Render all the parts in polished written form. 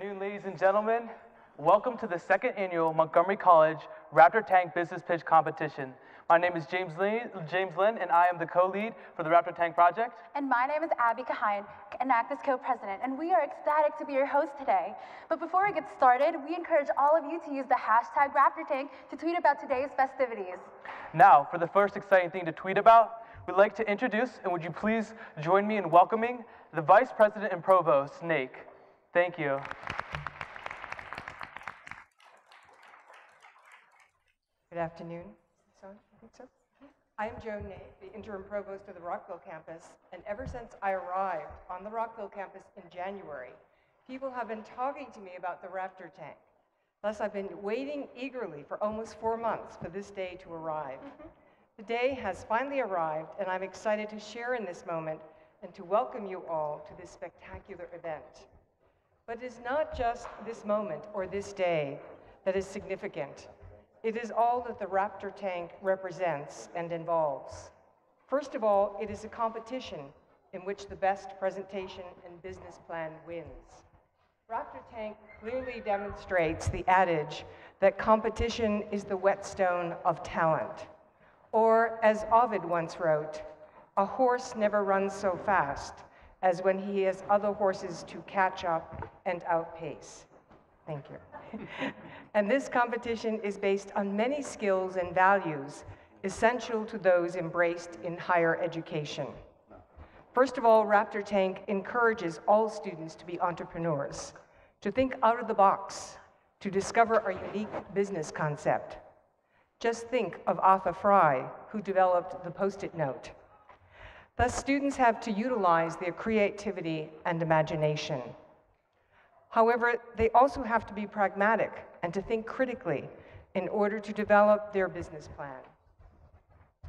afternoon, ladies and gentlemen. Welcome to the second annual Montgomery College Raptor Tank Business Pitch Competition. My name is James Lynn, and I am the co-lead for the Raptor Tank project. And my name is Abby Kahayan, Enactus co-president, and we are ecstatic to be your host today. But before we get started, we encourage all of you to use the hashtag Raptor Tank to tweet about today's festivities. Now, for the first exciting thing to tweet about, we'd like to introduce, and would you please join me in welcoming the Vice President and Provost, Nake. Thank you. Good afternoon. I think so. I am Joan Nake, the interim provost of the Rockville campus, and ever since I arrived on the Rockville campus in January, people have been talking to me about the Raptor Tank. Thus, I've been waiting eagerly for almost 4 months for this day to arrive. The day has finally arrived, and I'm excited to share in this moment and to welcome you all to this spectacular event. But it is not just this moment or this day that is significant. It is all that the Raptor Tank represents and involves. First of all, it is a competition in which the best presentation and business plan wins. Raptor Tank clearly demonstrates the adage that competition is the whetstone of talent. Or, as Ovid once wrote, a horse never runs so fast as when he has other horses to catch up and outpace. Thank you. And this competition is based on many skills and values essential to those embraced in higher education. First of all, Raptor Tank encourages all students to be entrepreneurs, to think out of the box, to discover a unique business concept. Just think of Arthur Fry, who developed the Post-it note. Thus, students have to utilize their creativity and imagination. However, they also have to be pragmatic and to think critically in order to develop their business plan.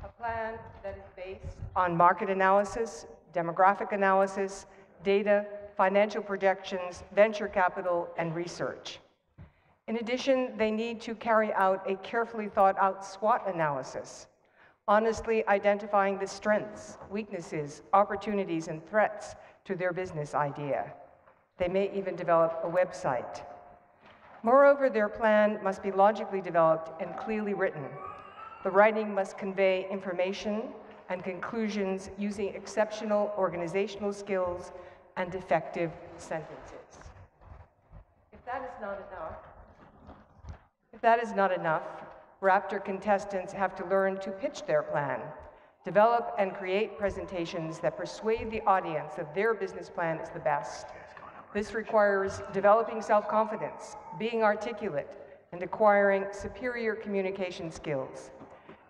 A plan that is based on market analysis, demographic analysis, data, financial projections, venture capital, and research. In addition, they need to carry out a carefully thought out SWOT analysis, honestly identifying the strengths, weaknesses, opportunities, and threats to their business idea. They may even develop a website. Moreover, their plan must be logically developed and clearly written. The writing must convey information and conclusions using exceptional organizational skills and effective sentences. If that is not enough, Raptor contestants have to learn to pitch their plan, develop and create presentations that persuade the audience that their business plan is the best. This requires developing self-confidence, being articulate, and acquiring superior communication skills.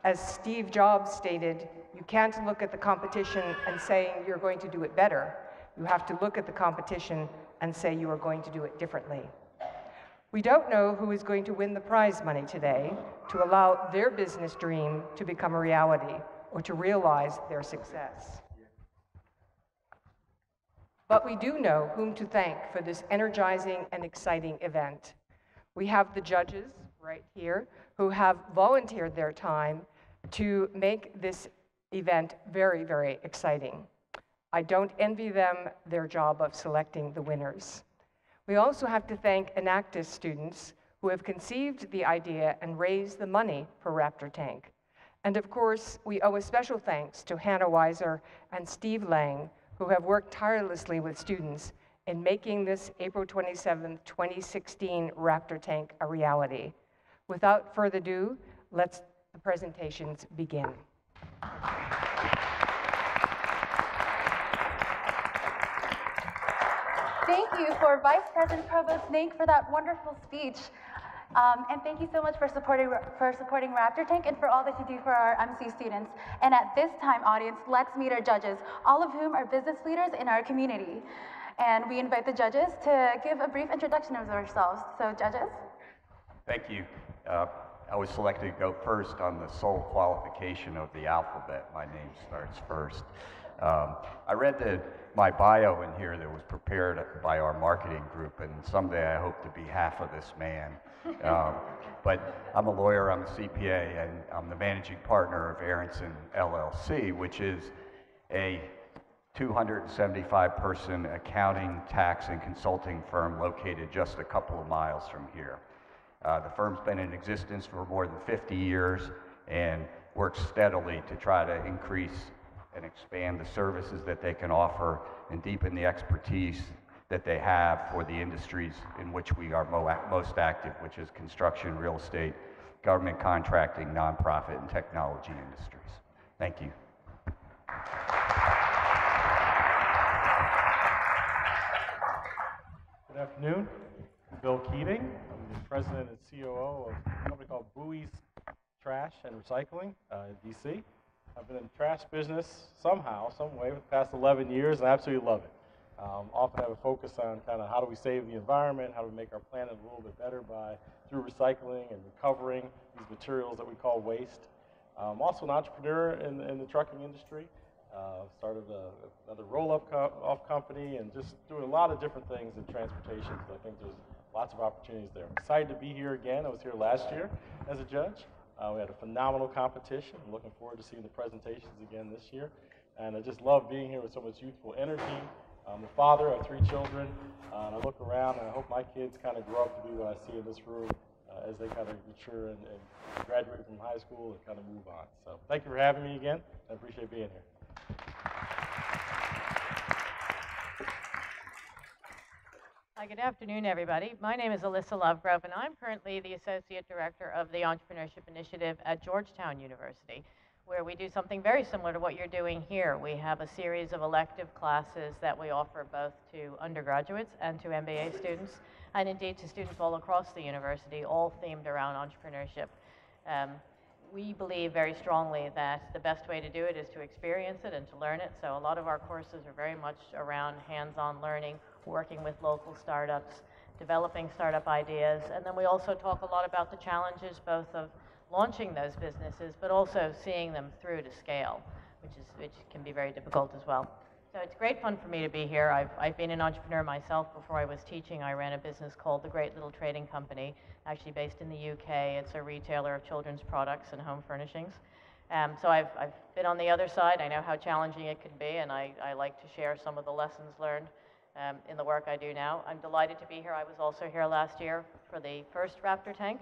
As Steve Jobs stated, you can't look at the competition and say you're going to do it better. You have to look at the competition and say you are going to do it differently. We don't know who is going to win the prize money today to allow their business dream to become a reality or to realize their success. But we do know whom to thank for this energizing and exciting event. We have the judges right here who have volunteered their time to make this event very, very exciting. I don't envy them their job of selecting the winners. We also have to thank Enactus students who have conceived the idea and raised the money for Raptor Tank. And of course, we owe a special thanks to Hannah Weiser and Steve Lang, who have worked tirelessly with students in making this April 27, 2016 Raptor Tank a reality. Without further ado, let the presentations begin. Thank you for Vice President Provost Nake for that wonderful speech. And thank you so much for supporting Raptor Tank and for all that you do for our MC students. And at this time, audience, let's meet our judges, all of whom are business leaders in our community. And we invite the judges to give a brief introduction of themselves. So, judges. Thank you. I was selected to go first on the sole qualification of the alphabet. My name starts first. I read my bio in here that was prepared by our marketing group, and someday I hope to be half of this man. But I'm a lawyer, I'm a CPA, and I'm the managing partner of Aronson LLC, which is a 275-person accounting, tax, and consulting firm located just a couple of miles from here. The firm's been in existence for more than 50 years and works steadily to try to increase and expand the services that they can offer and deepen the expertise that they have for the industries in which we are most active, which is construction, real estate, government contracting, nonprofit, and technology industries. Thank you. Good afternoon. I'm Bill Keating. I'm the president and COO of a company called Bowie's Trash and Recycling in DC. I've been in the trash business somehow, some way, for the past 11 years, and I absolutely love it. Often have a focus on kind of how do we save the environment, how do we make our planet a little bit better through recycling and recovering these materials that we call waste. I'm also an entrepreneur in the trucking industry. Started another roll-off company and just doing a lot of different things in transportation. So I think there's lots of opportunities there. I'm excited to be here again. I was here last year as a judge. We had a phenomenal competition. I'm looking forward to seeing the presentations again this year. And I just love being here with so much youthful energy. I'm a father of 3 children, and I look around and I hope my kids kind of grow up to be what I see in this room as they kind of mature and graduate from high school and kind of move on. So thank you for having me again. I appreciate being here. Hi, good afternoon, everybody. My name is Alyssa Lovegrove, and I'm currently the Associate Director of the Entrepreneurship Initiative at Georgetown University, where we do something very similar to what you're doing here. We have a series of elective classes that we offer both to undergraduates and to MBA students, and indeed to students all across the university, all themed around entrepreneurship. We believe very strongly that the best way to do it is to experience it and to learn it. So a lot of our courses are very much around hands-on learning, working with local startups, developing startup ideas, and then we also talk a lot about the challenges both of launching those businesses, but also seeing them through to scale, which can be very difficult as well. So it's great fun for me to be here. I've been an entrepreneur myself. Before I was teaching, I ran a business called the Great Little Trading Company, actually based in the UK. It's a retailer of children's products and home furnishings. So I've been on the other side. I know how challenging it can be, and I like to share some of the lessons learned in the work I do now. I'm delighted to be here. I was also here last year for the first Raptor Tank.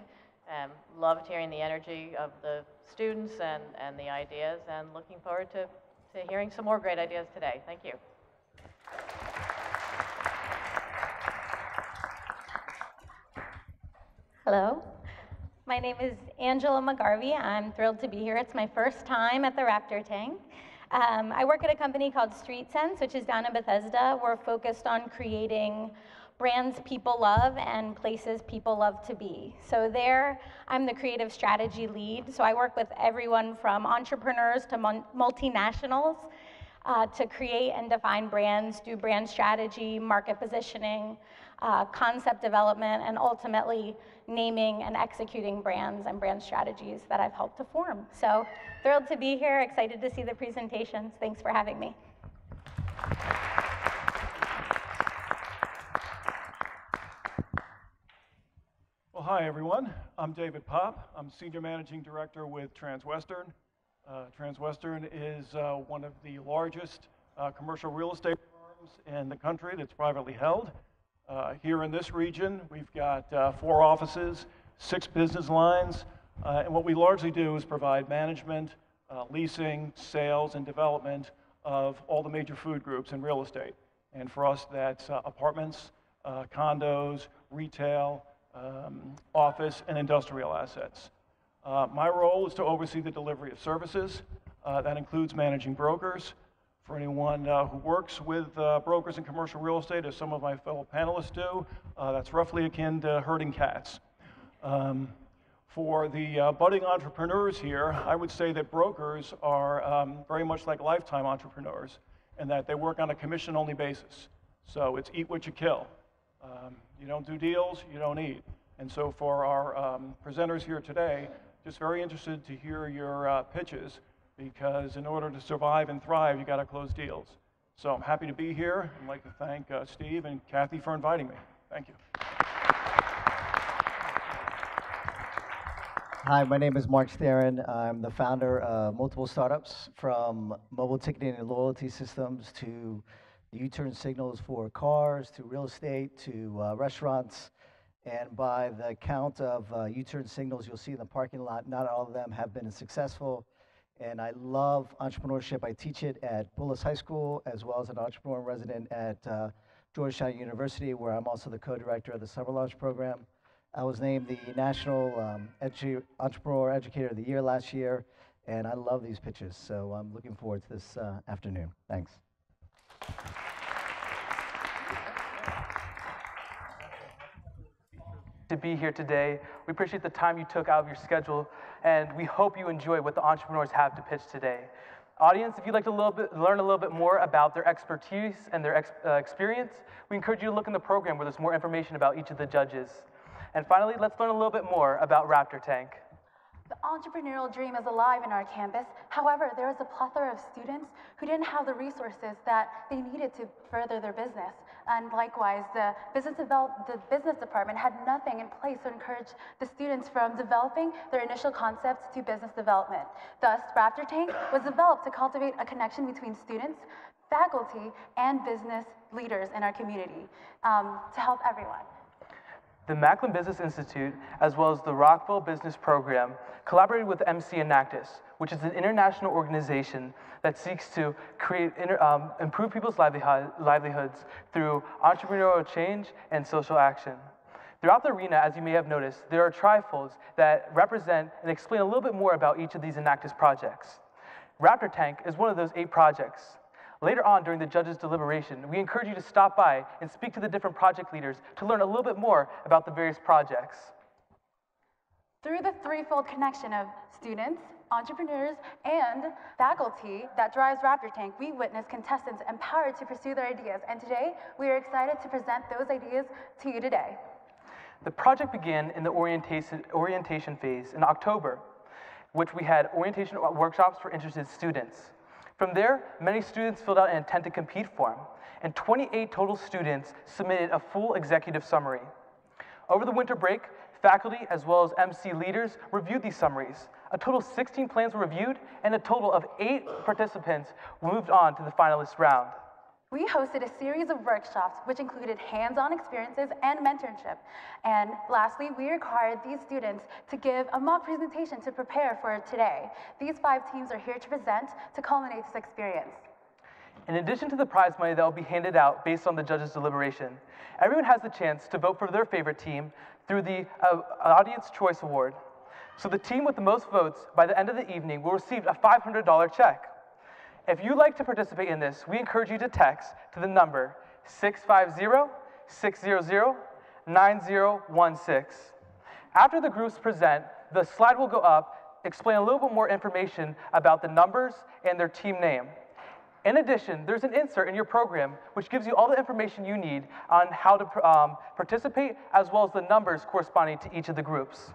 Loved hearing the energy of the students and the ideas, and looking forward to hearing some more great ideas today. Thank you. Hello, my name is Angela McGarvey. I'm thrilled to be here. It's my first time at the Raptor Tank. I work at a company called Street Sense, which is down in Bethesda. We're focused on creating brands people love and places people love to be. So there, I'm the creative strategy lead. So I work with everyone from entrepreneurs to multinationals to create and define brands, do brand strategy, market positioning, concept development, and ultimately naming and executing brands and brand strategies that I've helped to form. So thrilled to be here, excited to see the presentations. Thanks for having me. Well, hi, everyone. I'm David Popp. I'm Senior Managing Director with Transwestern. Transwestern is one of the largest commercial real estate firms in the country that's privately held. Here in this region, we've got 4 offices, 6 business lines, and what we largely do is provide management, leasing, sales, and development of all the major food groups in real estate. And for us, that's apartments, condos, retail, office, and industrial assets. My role is to oversee the delivery of services. That includes managing brokers. For anyone who works with brokers in commercial real estate, as some of my fellow panelists do, that's roughly akin to herding cats. For the budding entrepreneurs here, I would say that brokers are very much like lifetime entrepreneurs in that they work on a commission-only basis. So it's eat what you kill. You don't do deals, you don't eat. And so for our presenters here today, just very interested to hear your pitches, because in order to survive and thrive, you got to close deals. So I'm happy to be here. I'd like to thank Steve and Kathy for inviting me. Thank you. Hi, my name is Mark Theron. I'm the founder of multiple startups, from mobile ticketing and loyalty systems to U-turn signals for cars, to real estate, to restaurants. And by the count of U-turn signals you'll see in the parking lot, not all of them have been successful. And I love entrepreneurship. I teach it at Bullis High School, as well as an entrepreneur resident at Georgetown University, where I'm also the co-director of the Summer Launch Program. I was named the National Entrepreneur Educator of the Year last year, and I love these pitches, so I'm looking forward to this afternoon. Thanks. To be here today. We appreciate the time you took out of your schedule, and we hope you enjoy what the entrepreneurs have to pitch today. Audience, if you'd like to learn a little bit more about their expertise and their experience, we encourage you to look in the program where there's more information about each of the judges. And finally, let's learn a little bit more about Raptor Tank. The entrepreneurial dream is alive in our campus. However, there is a plethora of students who didn't have the resources that they needed to further their business. And likewise, the business department had nothing in place to encourage the students from developing their initial concepts to business development. Thus, Raptor Tank was developed to cultivate a connection between students, faculty, and business leaders in our community to help everyone. The Macklin Business Institute, as well as the Rockville Business Program, collaborated with MC Enactus, which is an international organization that seeks to improve people's livelihoods through entrepreneurial change and social action. Throughout the arena, as you may have noticed, there are trifolds that represent and explain a little bit more about each of these Enactus projects. Raptor Tank is one of those 8 projects. Later on during the judges' deliberation, we encourage you to stop by and speak to the different project leaders to learn a little bit more about the various projects. Through the threefold connection of students, entrepreneurs, and faculty that drives Raptor Tank, we witness contestants empowered to pursue their ideas. And today, we are excited to present those ideas to you today. The project began in the orientation phase in October, which we had orientation workshops for interested students. From there, many students filled out an intent to compete form, and 28 total students submitted a full executive summary. Over the winter break, faculty as well as MC leaders reviewed these summaries. A total of 16 plans were reviewed, and a total of 8 participants moved on to the finalist round. We hosted a series of workshops which included hands-on experiences and mentorship. And lastly, we required these students to give a mock presentation to prepare for today. These 5 teams are here to present to culminate this experience. In addition to the prize money that will be handed out based on the judges' deliberation, everyone has the chance to vote for their favorite team through the Audience Choice Award. So the team with the most votes by the end of the evening will receive a $500 check. If you'd like to participate in this, we encourage you to text to the number 650-600-9016. After the groups present, the slide will go up, explain a little bit more information about the numbers and their team name. In addition, there's an insert in your program which gives you all the information you need on how to participate, as well as the numbers corresponding to each of the groups.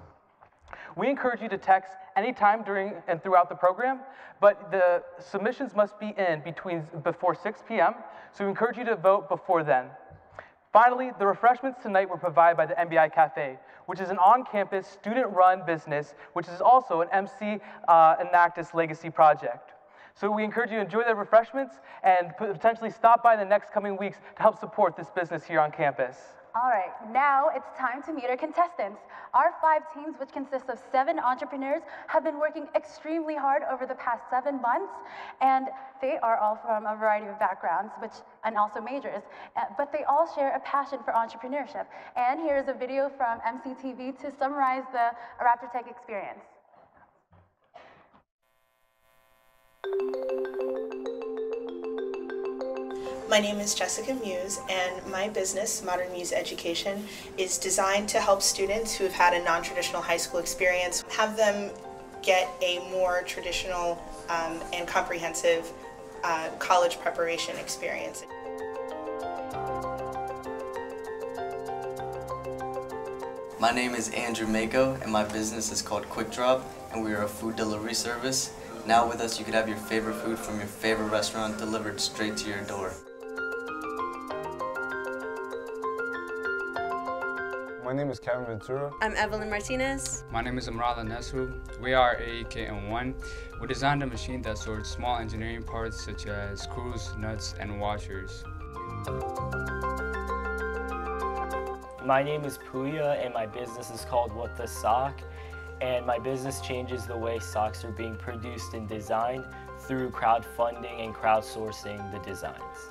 We encourage you to text anytime during and throughout the program, but the submissions must be in before 6 p.m., so we encourage you to vote before then. Finally, the refreshments tonight were provided by the MBI Cafe, which is an on-campus, student-run business, which is also an MC Enactus legacy project. So we encourage you to enjoy the refreshments and potentially stop by in the next coming weeks to help support this business here on campus. All right, now it's time to meet our contestants. Our 5 teams, which consist of 7 entrepreneurs, have been working extremely hard over the past 7 months, and they are all from a variety of backgrounds, and also majors, but they all share a passion for entrepreneurship. And here's a video from MCTV to summarize the Raptor Tank experience. My name is Jessica Muse, and my business, Modern Muse Education, is designed to help students who have had a non-traditional high school experience, have them get a more traditional and comprehensive college preparation experience. My name is Andrew Mako, and my business is called Quick Drop, and we are a food delivery service. Now with us, you could have your favorite food from your favorite restaurant delivered straight to your door. My name is Kevin Ventura. I'm Evelyn Martinez. My name is Amrala Nesru. We are AEK and 1. We designed a machine that sorts small engineering parts such as screws, nuts, and washers. My name is Puya and my business is called What the Sock. And my business changes the way socks are being produced and designed through crowdfunding and crowdsourcing the designs.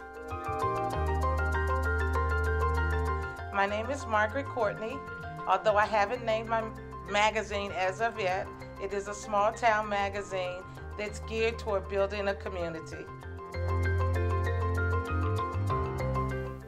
My name is Margaret Courtney. Although I haven't named my magazine as of yet, it is a small town magazine that's geared toward building a community.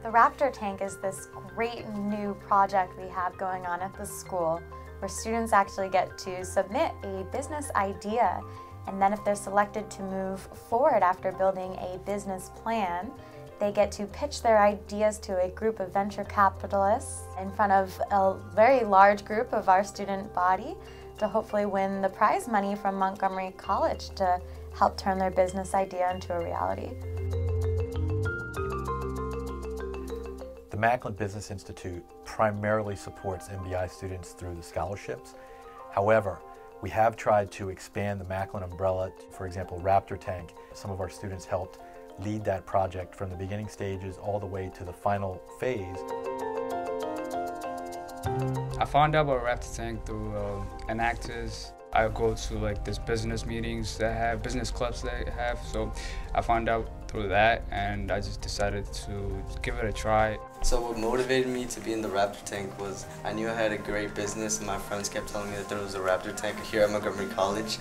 The Raptor Tank is this great new project we have going on at the school where students actually get to submit a business idea, and then if they're selected to move forward after building a business plan, they get to pitch their ideas to a group of venture capitalists in front of a very large group of our student body to hopefully win the prize money from Montgomery College to help turn their business idea into a reality. The Macklin Business Institute primarily supports MBI students through the scholarships. However, we have tried to expand the Macklin umbrella. For example, Raptor Tank, some of our students helped lead that project from the beginning stages all the way to the final phase. I found out about Raptor Tank through Enactus. I go to like this business meetings that have, business clubs that have, so I found out through that and I just decided to give it a try. So what motivated me to be in the Raptor Tank was I knew I had a great business and my friends kept telling me that there was a Raptor Tank here at Montgomery College.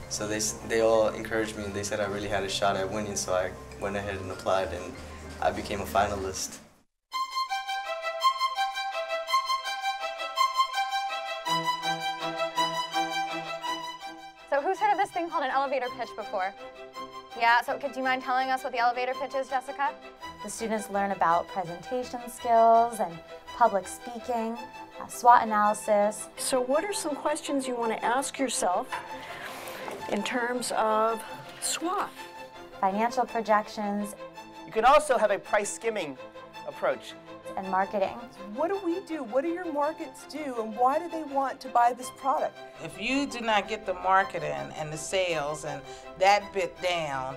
So they all encouraged me and they said I really had a shot at winning, so I went ahead and applied and I became a finalist. So who's heard of this thing called an elevator pitch before? Yeah, so do you mind telling us what the elevator pitch is, Jessica? The students learn about presentation skills and public speaking, SWOT analysis. So what are some questions you want to ask yourself in terms of SWOT? Financial projections. You can also have a price skimming approach. And marketing. What do we do? What do your markets do? And why do they want to buy this product? If you do not get the marketing and the sales and that bit down,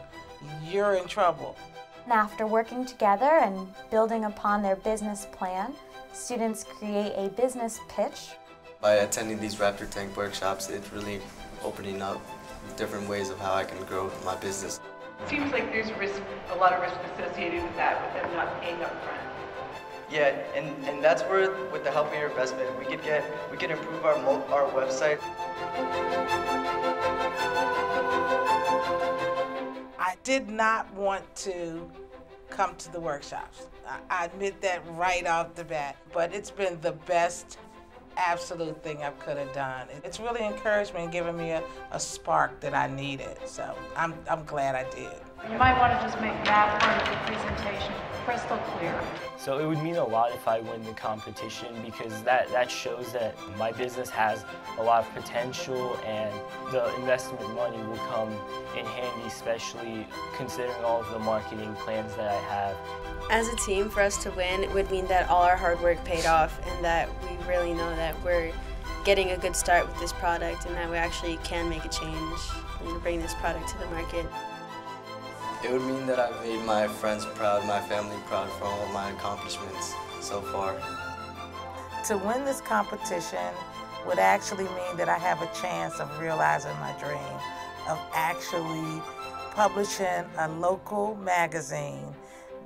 you're in trouble. And after working together and building upon their business plan, students create a business pitch. By attending these Raptor Tank workshops, it's really opening up different ways of how I can grow my business. It seems like there's a lot of risk associated with that, with them not paying up front. Yeah, and that's where, with the help of your investment, we could improve our website. I did not want to come to the workshops. I admit that right off the bat, but it's been the best absolute thing I could have done. It's really encouraged me and given me a spark that I needed, so I'm glad I did. You might want to just make that part of the presentation crystal clear. So it would mean a lot if I win the competition because that shows that my business has a lot of potential and the investment money will come in handy, especially considering all of the marketing plans that I have. As a team, for us to win, it would mean that all our hard work paid off and that we really know that we're getting a good start with this product and that we actually can make a change and bring this product to the market. It would mean that I've made my friends proud, my family proud for all of my accomplishments so far. To win this competition would actually mean that I have a chance of realizing my dream of actually publishing a local magazine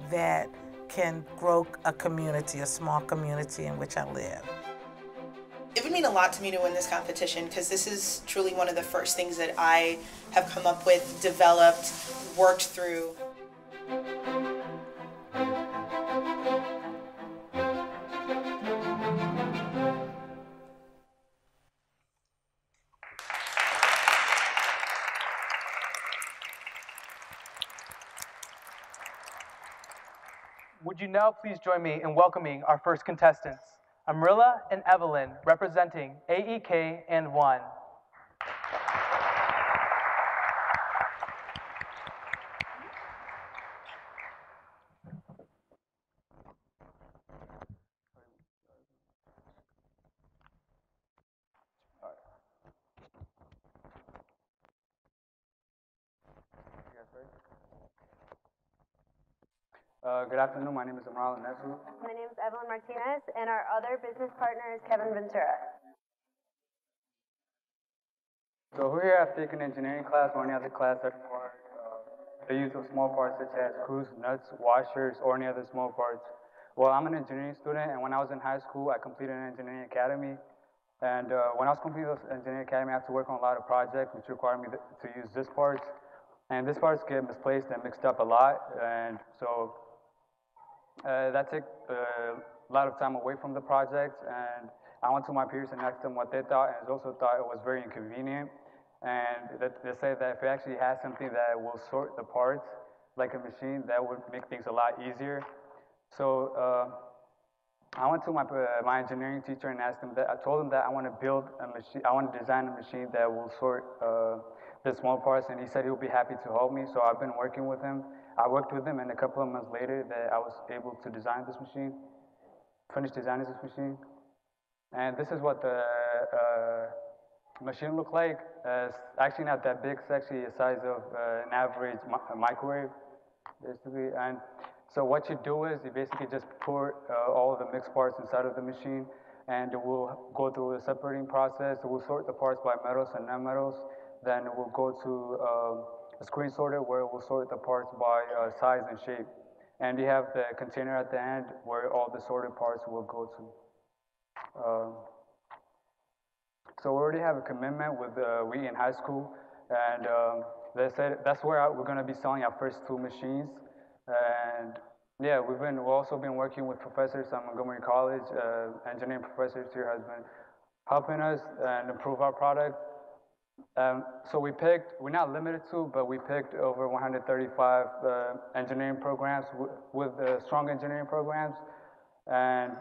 that can grow a community, a small community in which I live. It would mean a lot to me to win this competition because this is truly one of the first things that I have come up with, developed, worked through. Would you now please join me in welcoming our first contestants, Amrilla and Evelyn, representing AEK and 1. Good afternoon. My name is Amral Nesu. My name is Evelyn Martinez, and our other business partner is Kevin Ventura. So we're here at taking engineering class, or any other class that requires the use of small parts such as screws, nuts, washers, or any other small parts. Well, I'm an engineering student, and when I was in high school, I completed an engineering academy. And when I was completing this engineering academy, I had to work on a lot of projects which required me to use this parts. And this parts get misplaced and mixed up a lot, and so that took a lot of time away from the project. And I went to my peers and asked them what they thought, and they also thought it was very inconvenient. And they said that if we actually had something that will sort the parts like a machine, that would make things a lot easier. So I went to my engineering teacher and asked him that. I told him that I want to build a machine. I want to design a machine that will sort the small parts, and he said he would be happy to help me. So I've been working with him. I worked with him, and a couple of months later, that I was able to design this machine, finish designing this machine. And this is what the machine looked like. It's actually not that big. It's actually the size of an average microwave, basically. And so what you do is you basically just pour all of the mixed parts inside of the machine, and it will go through a separating process. It will sort the parts by metals and non-metals. Then it will go to a screen sorter where it will sort the parts by size and shape. And you have the container at the end where all the sorted parts will go to. So we already have a commitment with Wheaton High School, and they said that's where we're going to be selling our first 2 machines. And yeah, we've also been working with professors at Montgomery College. Engineering professors here has been helping us and improve our product. So we're not limited to, but we picked over 135 engineering programs with strong engineering programs. And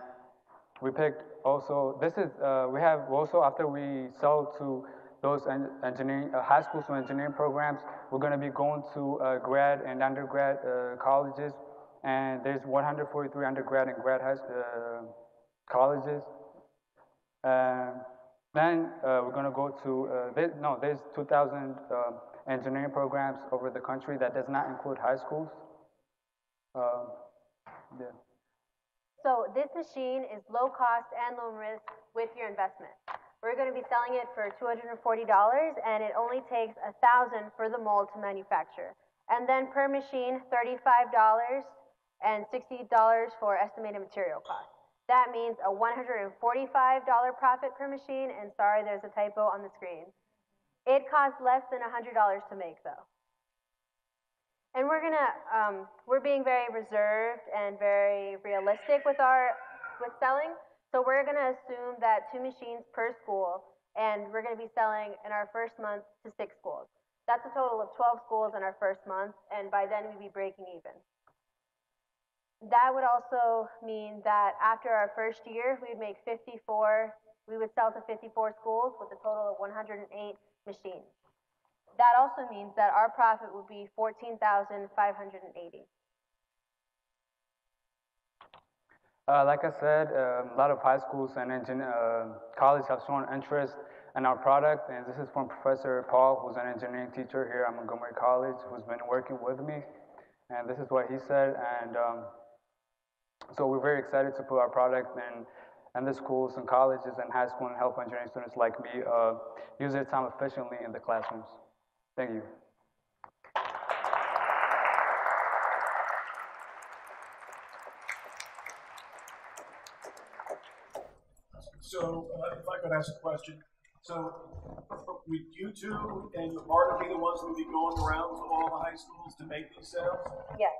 we picked also, after we sell to those engineering, high schools and engineering programs, we're going to be going to grad and undergrad colleges. And there's 143 undergrad and grad colleges. Then we're going to go to, there's 2,000 engineering programs over the country. That does not include high schools. Yeah. So this machine is low cost and low risk with your investment. We're going to be selling it for $240, and it only takes $1,000 for the mold to manufacture. And then per machine, $35 and $60 for estimated material cost. That means a $145 profit per machine, and sorry, there's a typo on the screen. It costs less than $100 to make, though. And we're being very reserved and very realistic with selling. So we're gonna assume that 2 machines per school, and we're gonna be selling in our first month to 6 schools. That's a total of 12 schools in our first month, and by then we'd be breaking even. That would also mean that after our first year, we would sell to 54 schools with a total of 108 machines. That also means that our profit would be $14,580. Like I said, a lot of high schools and colleges have shown interest in our product, and this is from Professor Paul, who's an engineering teacher here at Montgomery College, who's been working with me, and this is what he said. And so we're very excited to put our product in the schools and colleges and high school and help engineering students like me use their time efficiently in the classrooms. Thank you. So if I could ask a question. So would you two and your partner be the ones who would be going around to all the high schools to make these sales? Yes.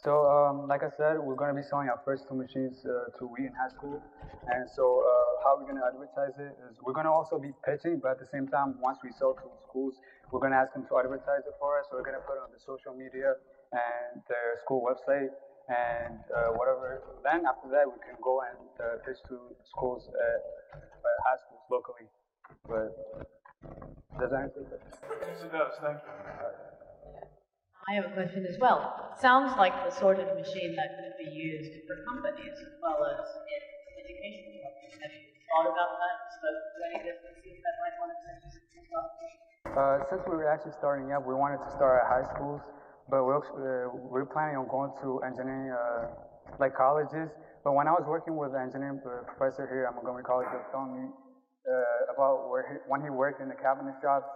So like I said, we're going to be selling our first 2 machines to Wheaton High School. And so how we're going to advertise it is we're going to also be pitching, but at the same time, once we sell to schools, we're going to ask them to advertise it for us. So we're going to put it on the social media and their school website and whatever. Then after that, we can go and pitch to schools at high schools locally. But does that answer that? Yes, it does. Thank you. I have a question as well. Sounds like the sort of machine that could be used for companies as well as in education structures. Have you thought about that? Spoke to any businesses that might want to purchase it as well? Since we were actually starting up, we wanted to start at high schools, but we're planning on going to engineering, like colleges. But when I was working with the engineering professor here at Montgomery College, he was telling me about when he worked in the cabinet shops,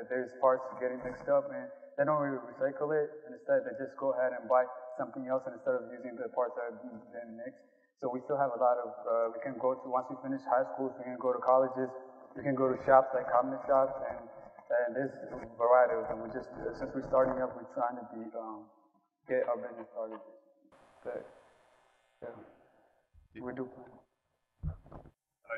there's parts getting mixed up and they don't really recycle it, and instead they just go ahead and buy something else instead of using the parts that have been mixed. So we still have a lot of, we can go to, once we finish high school, we can go to colleges, we can go to shops like cabinet shops, and there's a variety of them. We just, since we're starting up, we're trying to get our business started. But, yeah, we do plan. I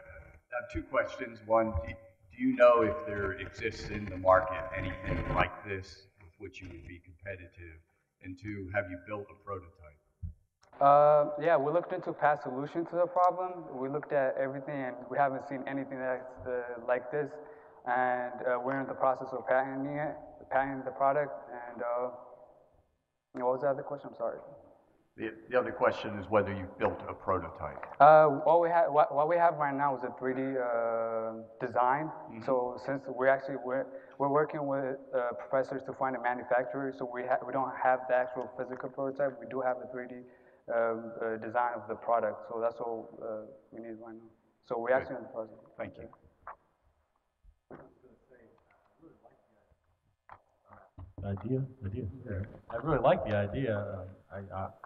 have two questions. One, do you know if there exists in the market anything like this with which you would be competitive? And two, have you built a prototype? Yeah, we looked into past solutions to the problem. We looked at everything and we haven't seen anything that's like this. And we're in the process of patenting the product. And what was the other question? I'm sorry. The other question is whether you've built a prototype. What we have right now is a 3D design. Mm-hmm. So since we're working with professors to find a manufacturer, so we don't have the actual physical prototype. We do have a 3D design of the product. So that's all we need right now. So we're actually in the process. Thank you. Idea. I really like the idea.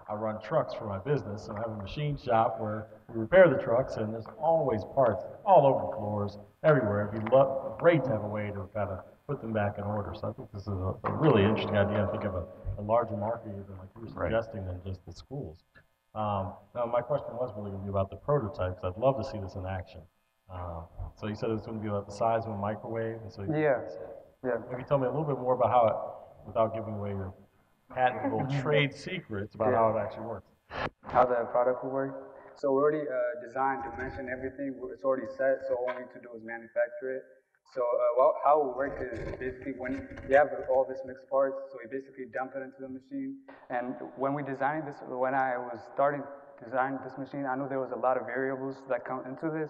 I run trucks for my business, and I have a machine shop where we repair the trucks, and there's always parts all over the floors, everywhere. It'd be great to have a way to kind of put them back in order. So I think this is a really interesting idea. I think of a larger market, even like you were suggesting, than just the schools. Now, my question was really going to be about the prototypes. I'd love to see this in action. So you said it was going to be about the size of a microwave, and so yeah. Maybe tell me a little bit more about how it, without giving away your patentable trade secrets, about how it actually works. How the product will work. So we already designed, dimension, everything. It's already set. So all we need to do is manufacture it. So how it will work is basically when you have all these mixed parts, so you basically dump it into the machine. And when we designed this, when I was starting to design this machine, I knew there was a lot of variables that come into this.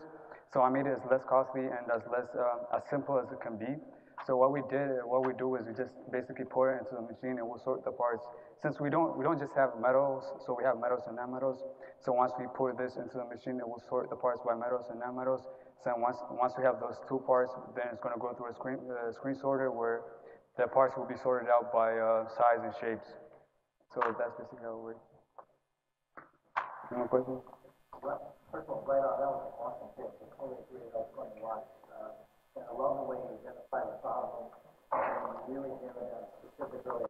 So I made it as less costly and as simple as it can be. So what we do is we just basically pour it into the machine and we'll sort the parts. Since we don't just have metals, so we have metals and non-metals. So once we pour this into the machine, it will sort the parts by metals and non-metals. So once we have those two parts, then it's going to go through a screen sorter where the parts will be sorted out by size and shapes. So that's basically how it works. Any more questions? First of all, right on, that was an awesome tip. I totally agree. That was going to watch. And I love the way you identify the problem and really give it a specific really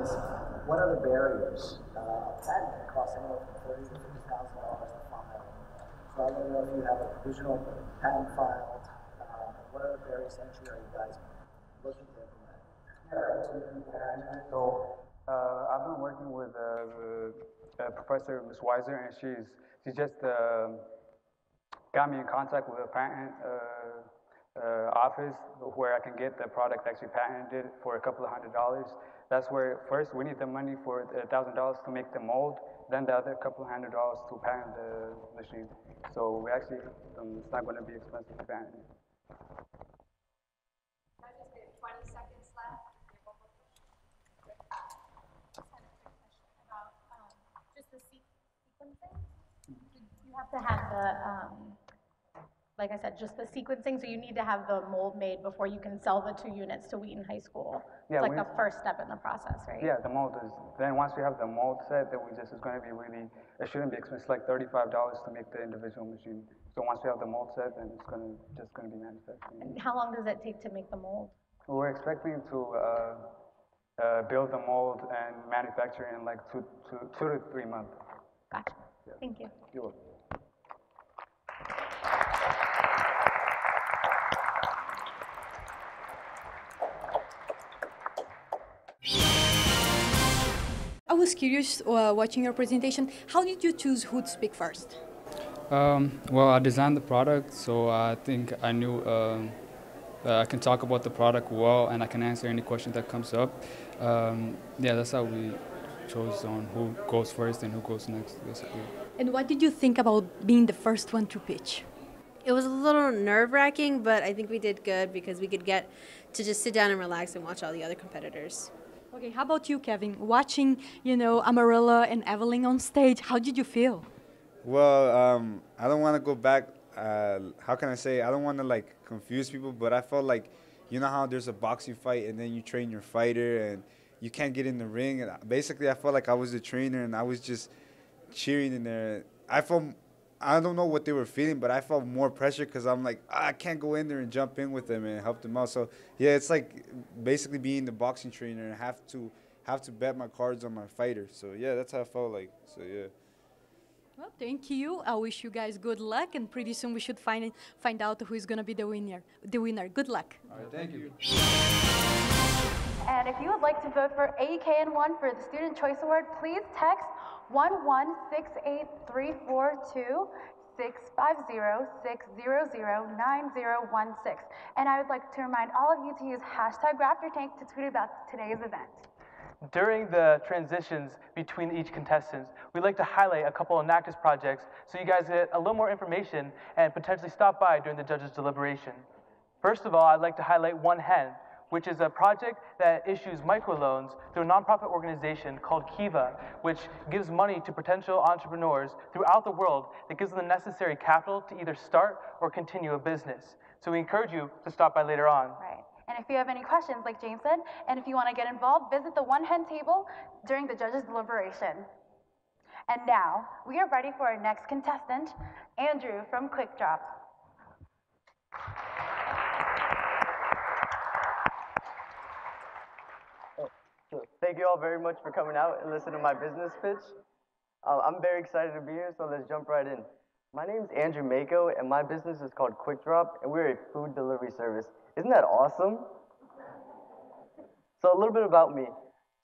is, what are the barriers? A patent costs anywhere from $30,000 to $50,000 to file. So I want to know if you have a provisional patent filed. What other barriers to entry are you guys looking to implement? So I've been working with Professor Ms. Weiser, and she just got me in contact with a patent office where I can get the product actually patented for a couple of $100. That's where first we need the money for $1,000 to make the mold, then the other couple of $100 to patent the machine. So we actually, it's not going to be expensive to patent. I just get 20 seconds left. Just the sequencing. You have to have the, like I said, just the sequencing. So you need to have the mold made before you can sell the 2 units to Wheaton High School. Yeah, it's like the first step in the process, right? Yeah, the mold is. Then once we have the mold set, then it's going to be really. It shouldn't be expensive. It's like $35 to make the individual machine. So once we have the mold set, then it's just going to be manufactured. And how long does it take to make the mold? We're expecting to build the mold and manufacture in like 2 to 3 months. Gotcha. Yeah. Thank you. You're welcome. I was curious watching your presentation. How did you choose who to speak first? Well, I designed the product, so I think I knew I can talk about the product well and I can answer any question that comes up. Yeah, that's how we chose on who goes first and who goes next, basically. And what did you think about being the first one to pitch? It was a little nerve-wracking, but I think we did good because we could get to just sit down and relax and watch all the other competitors. Okay, how about you, Kevin? Watching, Amarilla and Evelyn on stage, how did you feel? Well, I don't want to go back. How can I say? I don't want to confuse people, but I felt like, you know how there's a boxing fight and then you train your fighter and you can't get in the ring. And basically, I felt like I was the trainer and I was just cheering in there. I don't know what they were feeling, but I felt more pressure because I'm like, I can't go in there and jump in with them and help them out. So yeah, it's like basically being the boxing trainer and have to bet my cards on my fighter. So yeah, that's how I felt like. So yeah. Well, thank you. I wish you guys good luck, and pretty soon we should find out who is gonna be the winner. Good luck. All right, thank you. And if you would like to vote for AKN1 for the Student Choice Award, please text 1168342 650-600-9016. And I would like to remind all of you to use hashtag RaptorTank to tweet about today's event. During the transitions between each contestant, we'd like to highlight a couple of Enactus projects so you guys get a little more information and potentially stop by during the judges' deliberation. First of all, I'd like to highlight One Hen, which is a project that issues microloans through a nonprofit organization called Kiva, which gives money to potential entrepreneurs throughout the world that gives them the necessary capital to either start or continue a business. So we encourage you to stop by later on. Right. And if you have any questions, like James said, and if you want to get involved, visit the One Hen table during the judges' deliberation. And now, we are ready for our next contestant, Andrew from Quick Drop. Thank you all very much for coming out and listening to my business pitch. I'm very excited to be here, so let's jump right in. My name is Andrew Mako, and my business is called Quick Drop, and we're a food delivery service. Isn't that awesome? So a little bit about me.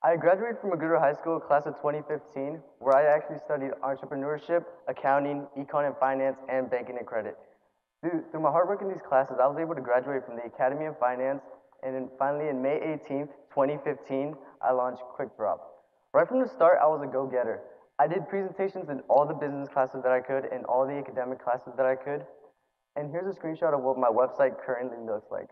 I graduated from Magruder High School, class of 2015, where I actually studied entrepreneurship, accounting, econ and finance, and banking and credit. Through my hard work in these classes, I was able to graduate from the Academy of Finance, and then finally in May 18th, 2015, I launched Quick Drop. Right from the start, I was a go-getter. I did presentations in all the business classes that I could and all the academic classes that I could. And here's a screenshot of what my website currently looks like.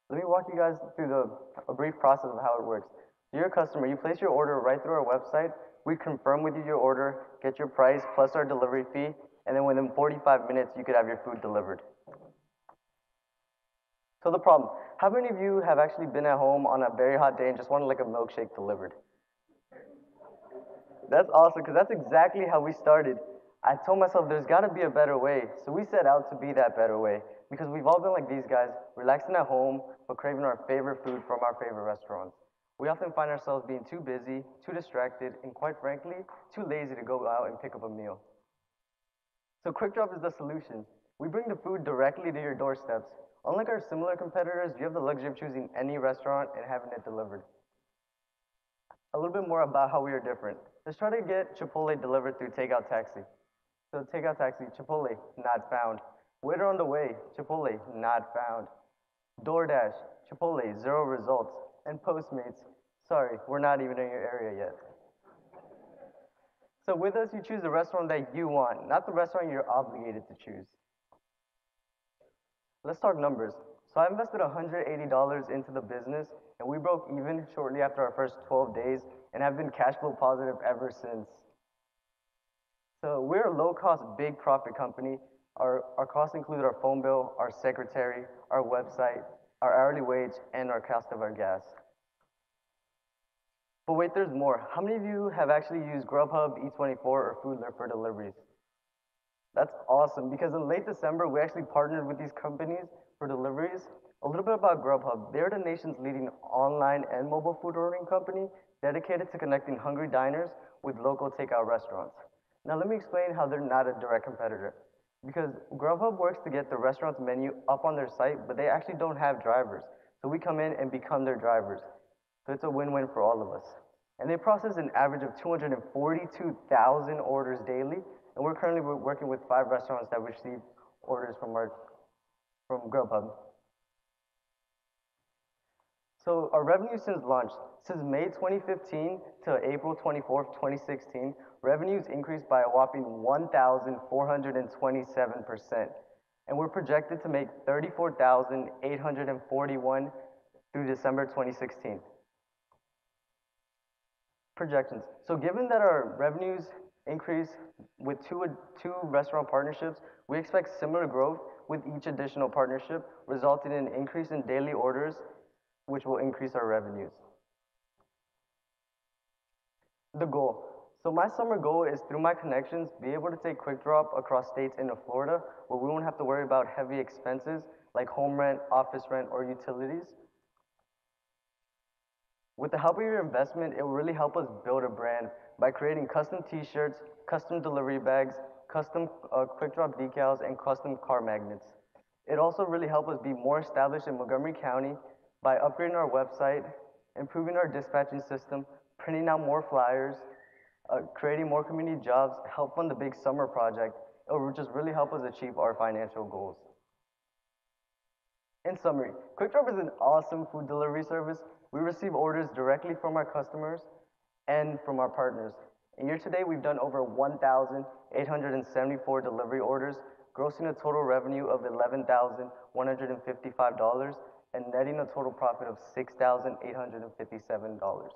Let me walk you guys through a brief process of how it works. You're a customer, you place your order right through our website, we confirm with you your order, get your price plus our delivery fee, and then within 45 minutes you could have your food delivered. So the problem, how many of you have actually been at home on a very hot day and just wanted like a milkshake delivered? That's awesome, because that's exactly how we started. I told myself there's got to be a better way, so we set out to be that better way, because we've all been like these guys, relaxing at home, but craving our favorite food from our favorite restaurants. We often find ourselves being too busy, too distracted, and quite frankly, too lazy to go out and pick up a meal. So Quick Drop is the solution. We bring the food directly to your doorsteps. Unlike our similar competitors, you have the luxury of choosing any restaurant and having it delivered. A little bit more about how we are different. Let's try to get Chipotle delivered through Takeout Taxi. So Takeout Taxi, Chipotle, not found. Waiter on the way, Chipotle, not found. DoorDash, Chipotle, 0 results. And Postmates, sorry, we're not even in your area yet. So with us, you choose the restaurant that you want, not the restaurant you're obligated to choose. Let's talk numbers. So I invested $180 into the business, and we broke even shortly after our first 12 days and have been cash flow positive ever since. So we're a low-cost, big profit company. Our costs include our phone bill, our secretary, our website, our hourly wage, and our cost of our gas. But wait, there's more. How many of you have actually used Grubhub, Eat24, or Foodler for deliveries? That's awesome, because in late December, we actually partnered with these companies for deliveries. A little bit about Grubhub. They're the nation's leading online and mobile food ordering company dedicated to connecting hungry diners with local takeout restaurants. Now let me explain how they're not a direct competitor. Because Grubhub works to get the restaurant's menu up on their site, but they actually don't have drivers. So we come in and become their drivers. So it's a win-win for all of us. And they process an average of 242,000 orders daily, and we're currently working with 5 restaurants that receive orders from Grubhub. So our revenue since launch, since May 2015 to April 24th, 2016, revenues increased by a whopping 1,427%. And we're projected to make 34,841 through December 2016. Projections. So given that our revenues increase with two restaurant partnerships, we expect similar growth with each additional partnership, resulting in an increase in daily orders, which will increase our revenues. The goal. So my summer goal is, through my connections, be able to take Quick Drop across states into Florida, where we won't have to worry about heavy expenses like home rent, office rent, or utilities. With the help of your investment, it will really help us build a brand by creating custom t-shirts, custom delivery bags, custom Quick Drop decals, and custom car magnets. It also really helps us be more established in Montgomery County by upgrading our website, improving our dispatching system, printing out more flyers, creating more community jobs, help fund the big summer project. It will just really help us achieve our financial goals. In summary, Quick Drop is an awesome food delivery service. We receive orders directly from our customers and from our partners. And year to date, we've done over 1,874 delivery orders, grossing a total revenue of $11,155 and netting a total profit of $6,857.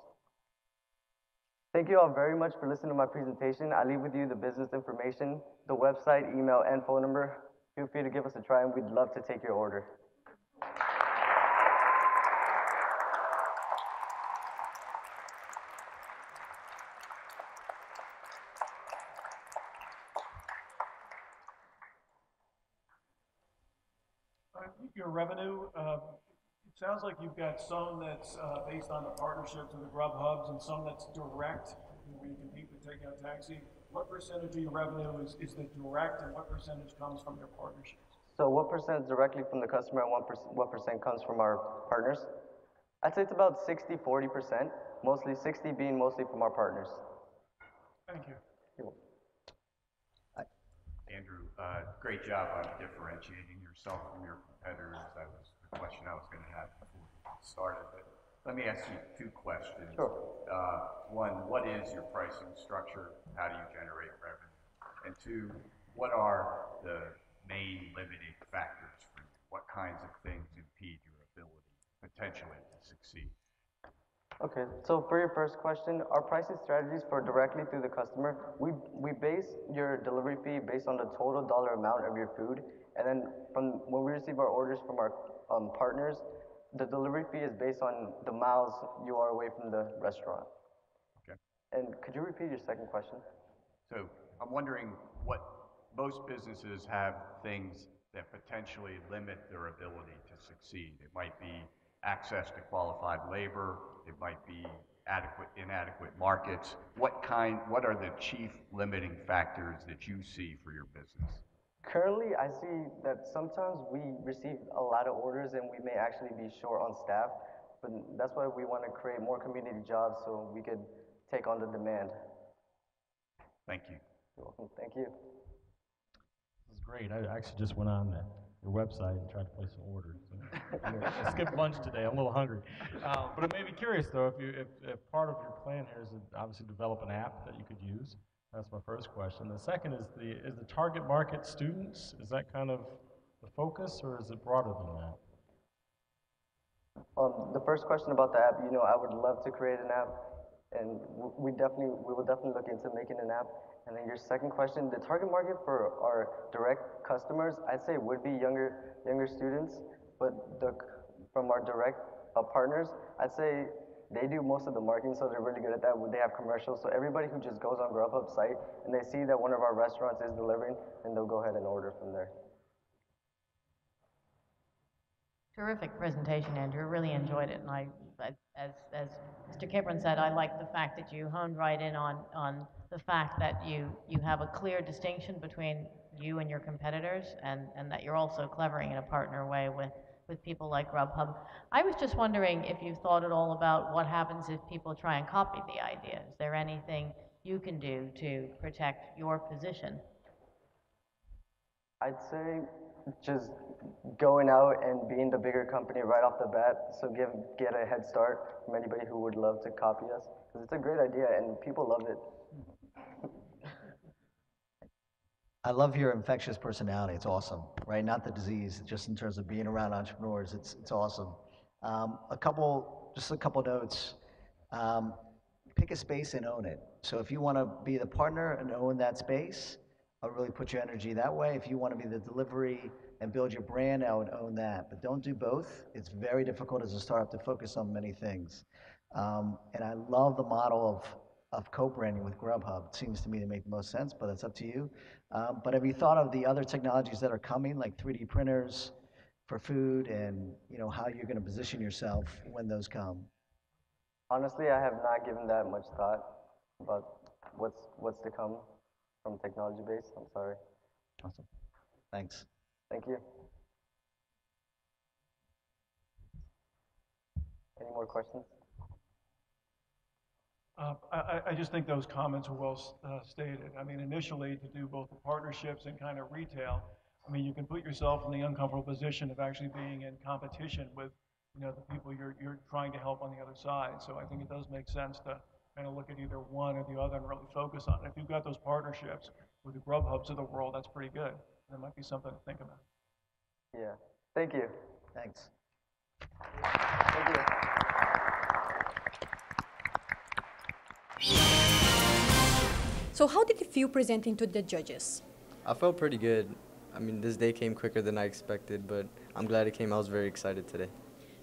Thank you all very much for listening to my presentation. I leave with you the business information, the website, email, and phone number. Feel free to give us a try, and we'd love to take your order. Your revenue, it sounds like you've got some that's based on the partnerships and the Grubhubs, and some that's direct, where you compete with Takeout Taxi. What percentage of your revenue is the direct, and what percentage comes from your partnerships? So what percent is directly from the customer, and what percent comes from our partners? I'd say it's about 60-40%, mostly 60 being mostly from our partners. Thank you. Andrew, great job on differentiating yourself from your competitors. That was the question I was going to have before we started. But let me ask you two questions. Sure. One, what is your pricing structure? How do you generate revenue? And two, what are the main limiting factors for you? What kinds of things impede your ability potentially to succeed? Okay, so for your first question, our pricing strategies for directly through the customer, we base your delivery fee based on the total dollar amount of your food, and then from when we receive our orders from our partners, the delivery fee is based on the miles you are away from the restaurant. Okay. And could you repeat your second question? So I'm wondering, what most businesses have things that potentially limit their ability to succeed. It might be access to qualified labor. It might be inadequate markets. What are the chief limiting factors that you see for your business? Currently, I see that sometimes we receive a lot of orders and we may actually be short on staff, but that's why we want to create more community jobs so we could take on the demand. Thank you. You're welcome. Thank you. This is great. I actually just went on your website and tried to place an order. So I skipped lunch today. I'm a little hungry. But it made me curious, though, if part of your plan here is to obviously develop an app that you could use. That's my first question. The second is the target market students? Is that kind of the focus, or is it broader than that? The first question about the app, I would love to create an app, and we will definitely look into making an app. And then your second question, the target market for our direct customers, I'd say would be younger students, but from our direct partners, I'd say they do most of the marketing, so they're really good at that. They have commercials, so everybody who just goes on Grubhub site and they see that one of our restaurants is delivering, then they'll go ahead and order from there. Terrific presentation, Andrew. Really enjoyed it, and as Mr. Kipron said, I like the fact that you honed right in on the fact that you have a clear distinction between you and your competitors, and that you're also clevering in a partner way with people like Grubhub. I was just wondering if you've thought at all about what happens if people try and copy the idea. Is there anything you can do to protect your position? I'd say just going out and being the bigger company right off the bat, so get a head start from anybody who would love to copy us. Because it's a great idea and people love it. I love your infectious personality. It's awesome, right? Not the disease, just in terms of being around entrepreneurs. It's awesome. Just a couple notes. Pick a space and own it. So if you want to be the partner and own that space, I'll really put your energy that way. If you want to be the delivery and build your brand, I would own that. But don't do both. It's very difficult as a startup to focus on many things. And I love the model of co-branding with Grubhub. It seems to me to make the most sense, but that's up to you. But have you thought of the other technologies that are coming, like 3D printers for food, and how you're going to position yourself when those come? Honestly, I have not given that much thought about what's to come from technology base. I'm sorry. Awesome. Thanks. Thank you. Any more questions? I just think those comments were well stated. I mean, initially, to do both the partnerships and kind of retail, I mean, you can put yourself in the uncomfortable position of actually being in competition with, the people you're trying to help on the other side. So I think it does make sense to kind of look at either one or the other and really focus on it. If you've got those partnerships with the Grubhubs of the world, that's pretty good. That might be something to think about. Yeah. Thank you. Thanks. Thank you. So how did you feel presenting to the judges? I felt pretty good. I mean, this day came quicker than I expected, but I'm glad it came. I was very excited today.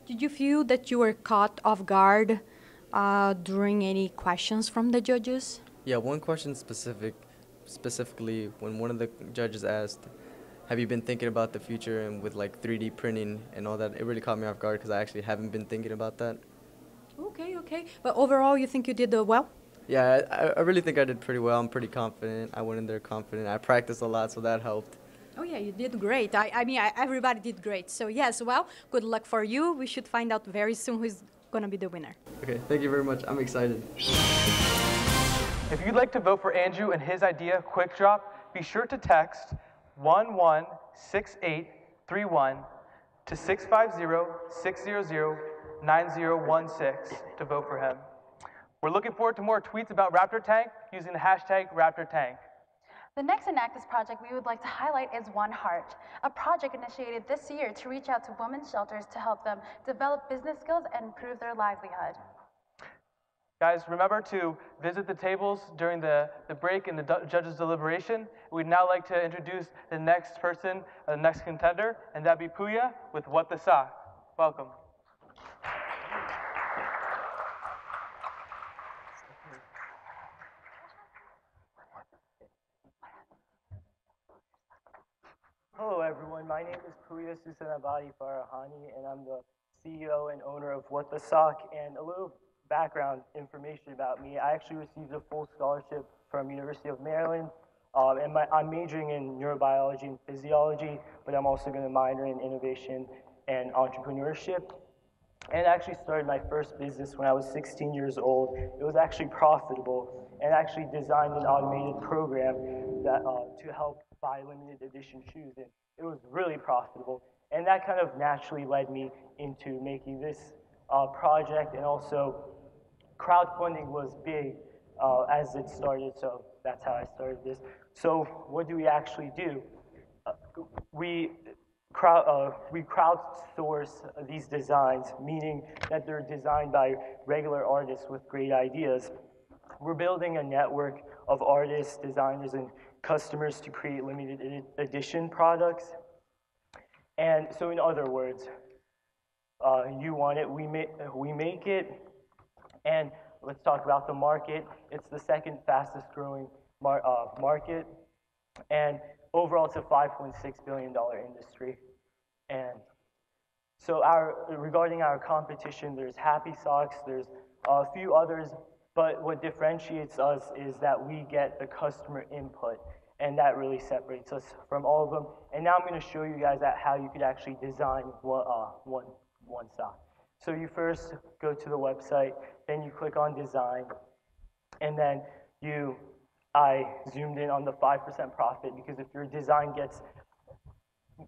Did you feel that you were caught off guard during any questions from the judges? Yeah, one question specifically, when one of the judges asked, have you been thinking about the future and with like 3D printing and all that, it really caught me off guard because I actually haven't been thinking about that. Okay. But overall, you think you did well? Yeah, I really think I did pretty well. I'm pretty confident. I went in there confident. I practiced a lot, so that helped. Oh yeah, you did great. I mean, everybody did great. So yes, well, good luck for you. We should find out very soon who's going to be the winner. Okay, thank you very much. I'm excited. If you'd like to vote for Andrew and his idea, Quick Drop, be sure to text 116831 to 650-600-9016 to vote for him. We're looking forward to more tweets about Raptor Tank using the hashtag RaptorTank. The next Enactus project we would like to highlight is One Heart, a project initiated this year to reach out to women's shelters to help them develop business skills and improve their livelihood. Guys, remember to visit the tables during the break in the judges' deliberation. We'd now like to introduce the next person, the next contender, and that'd be Puya with What the Sock. Welcome. Hello everyone, my name is Puya Susanabadi Farahani and I'm the CEO and owner of What the Sock. And a little background information about me, I actually received a full scholarship from University of Maryland and I'm majoring in neurobiology and physiology, but I'm also going to minor in innovation and entrepreneurship. And I actually started my first business when I was 16 years old. It was actually profitable and actually designed an automated program that to help buy limited edition shoes, and it was really profitable. And that kind of naturally led me into making this project, and also crowdfunding was big as it started, so that's how I started this. So what do we actually do? We crowdsource these designs, meaning that they're designed by regular artists with great ideas. We're building a network of artists, designers, and customers to create limited edition products. And so in other words, you want it, we make it, and let's talk about the market. It's the second fastest growing market, and overall it's a $5.6 billion industry. And so regarding our competition, there's Happy Socks, there's a few others, but what differentiates us is that we get the customer input, and that really separates us from all of them. And now I'm going to show you guys how you could actually design one sock. So you first go to the website, then you click on design, and then I zoomed in on the 5% profit, because if your design gets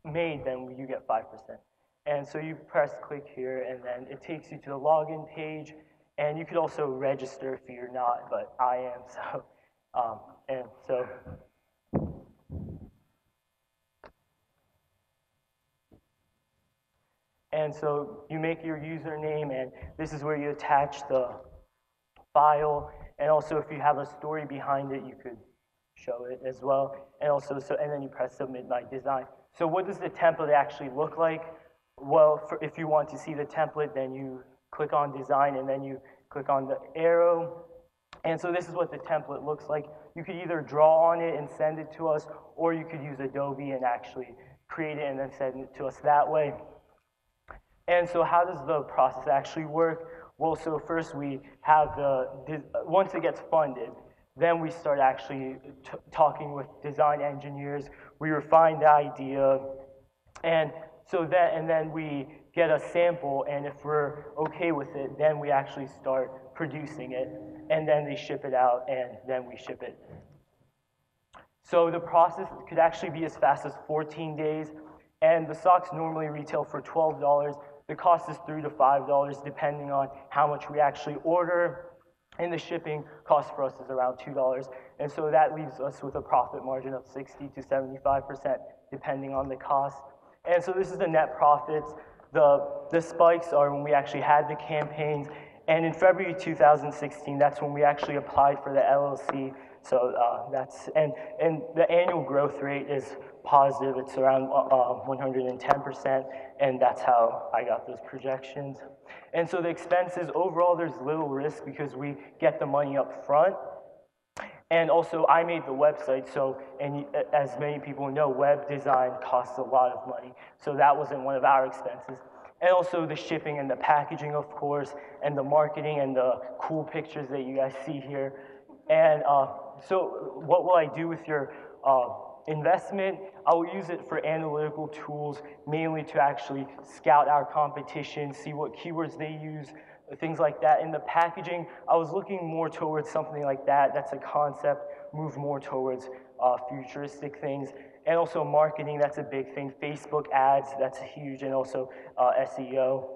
made, then you get 5%. And so you press click here, and then it takes you to the login page, and you could also register if you're not, but I am, so, and so. And so you make your username, and this is where you attach the file, and also if you have a story behind it, you could show it as well. And also, and then you press submit my design. So what does the template actually look like? Well, if you want to see the template, then you click on design, and then you click on the arrow. And so this is what the template looks like. You could either draw on it and send it to us, or you could use Adobe and actually create it and then send it to us that way. And so how does the process actually work? Well, so first we have once it gets funded, then we start actually talking with design engineers. We refine the idea, and then we get a sample, and if we're okay with it, then we actually start producing it, and then they ship it out, and then we ship it. So the process could actually be as fast as 14 days, and the socks normally retail for $12. The cost is $3 to $5 depending on how much we actually order, and the shipping cost for us is around $2. And so that leaves us with a profit margin of 60 to 75% depending on the cost. And so this is the net profits. The spikes are when we actually had the campaigns, and in February 2016, that's when we actually applied for the LLC. So and the annual growth rate is positive. It's around 110%, and that's how I got those projections. And so the expenses, overall, there's little risk because we get the money up front. And also, I made the website, so, and as many people know, web design costs a lot of money. So that wasn't one of our expenses. And also the shipping and the packaging, of course, and the marketing and the cool pictures that you guys see here. And so what will I do with your investment? I will use it for analytical tools, mainly to actually scout our competition, see what keywords they use, things like that. In the packaging, I was looking more towards something like that. That's a concept, move more towards futuristic things. And also marketing, that's a big thing. Facebook ads, that's huge, and also SEO.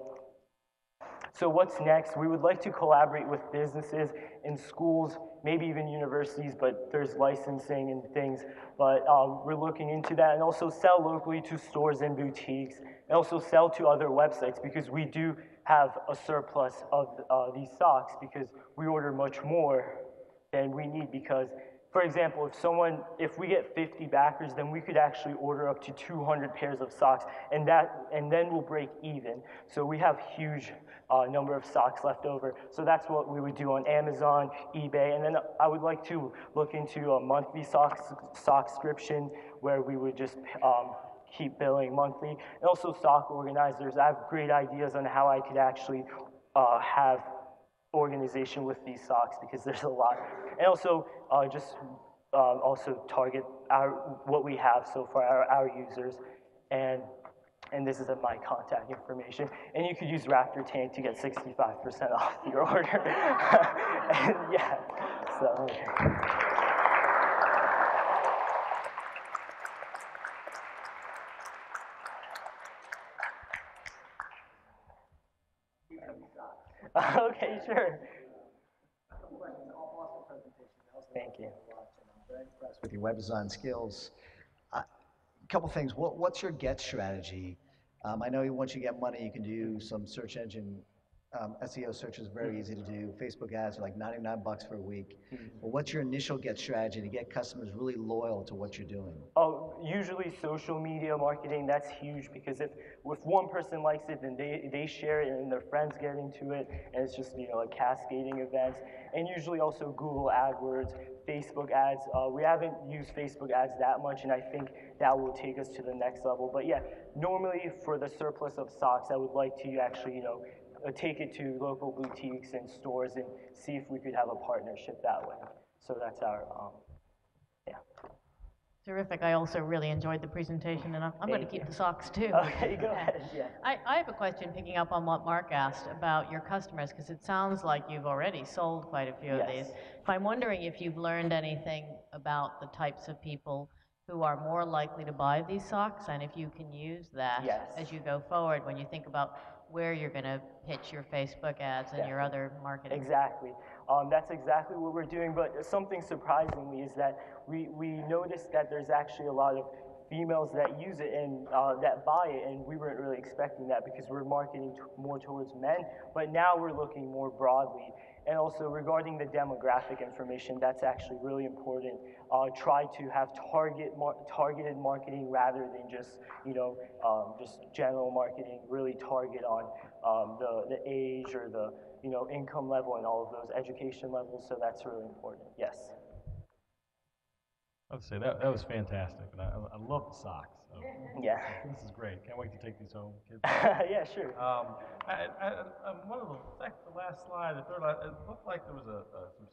So what's next? We would like to collaborate with businesses in schools, maybe even universities, but there's licensing and things. But we're looking into that, and also sell locally to stores and boutiques, and also sell to other websites, because we do have a surplus of these socks, because we order much more than we need. Because, for example, if we get 50 backers, then we could actually order up to 200 pairs of socks, and then we'll break even. So we have huge number of socks left over. So that's what we would do on Amazon, eBay, and then I would like to look into a monthly sockscription where we would just keep billing monthly. And also sock organizers. I have great ideas on how I could actually have organization with these socks, because there's a lot. And also also target what we have so far, our users. And this is my contact information. And you could use Raptor Tank to get 65% off your order. And yeah, so. Okay, sure. Thank you. I'm very impressed with your web design skills. A couple things. What's your get strategy? I know once you get money, you can do some search engine SEO searches, very easy to do. Facebook ads are like $99 for a week. But what's your initial get strategy to get customers really loyal to what you're doing? Oh, usually social media marketing, that's huge, because if one person likes it, then they share it, and their friends get into it, and it's just, a cascading events. And usually also Google AdWords, Facebook ads. We haven't used Facebook ads that much, and I think that will take us to the next level. But yeah, normally for the surplus of socks, I would like to actually, take it to local boutiques and stores and see if we could have a partnership that way. So that's our, yeah. Terrific. I also really enjoyed the presentation, and I'm going to keep the socks too. Okay, go ahead. Yeah. I have a question picking up on what Mark asked about your customers, because it sounds like you've already sold quite a few of these. I'm wondering if you've learned anything about the types of people who are more likely to buy these socks, and if you can use that Yes. as you go forward when you think about where you're going to pitch your Facebook ads and your other marketing. Exactly. That's exactly what we're doing, but something surprisingly is that we noticed that there's actually a lot of females that use it and that buy it, and we weren't really expecting that because we're marketing more towards men, but now we're looking more broadly. And also regarding the demographic information, that's actually really important. Try to have targeted marketing rather than just, just general marketing. Really target on the age or the, income level and all of those education levels. So that's really important. Yes. I'd say that was fantastic, and I love the socks. So Yeah. This is great. Can't wait to take these home, kids. Yeah, sure. One of the last slide, the third, it looked like there was some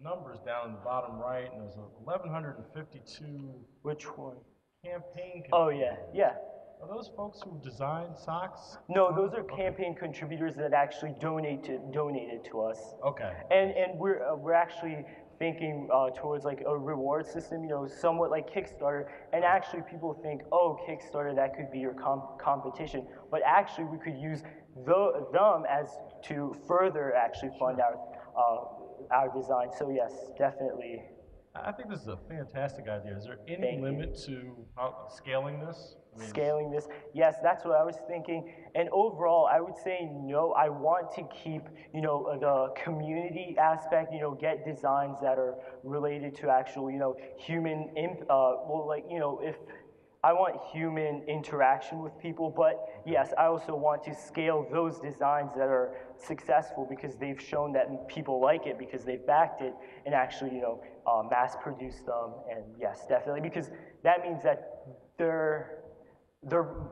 numbers down in the bottom right, and there was 1,152. Which one? Campaign. Oh yeah, yeah. Are those folks who designed socks? No, those are campaign contributors that actually donated to us. Okay. And we're actually thinking towards like a reward system, somewhat like Kickstarter. And actually, people think, oh, Kickstarter, that could be your competition. But actually, we could use them as to further actually fund our design. So yes, definitely. I think this is a fantastic idea. Is there any limit to scaling this? Scaling this, yes, that's what I was thinking. And overall, I would say no. I want to keep, the community aspect. Get designs that are related to actual, human. If I want human interaction with people, but yes, I also want to scale those designs that are successful because they've shown that people like it because they've backed it and actually, mass produce them. And yes, definitely, because that means that they're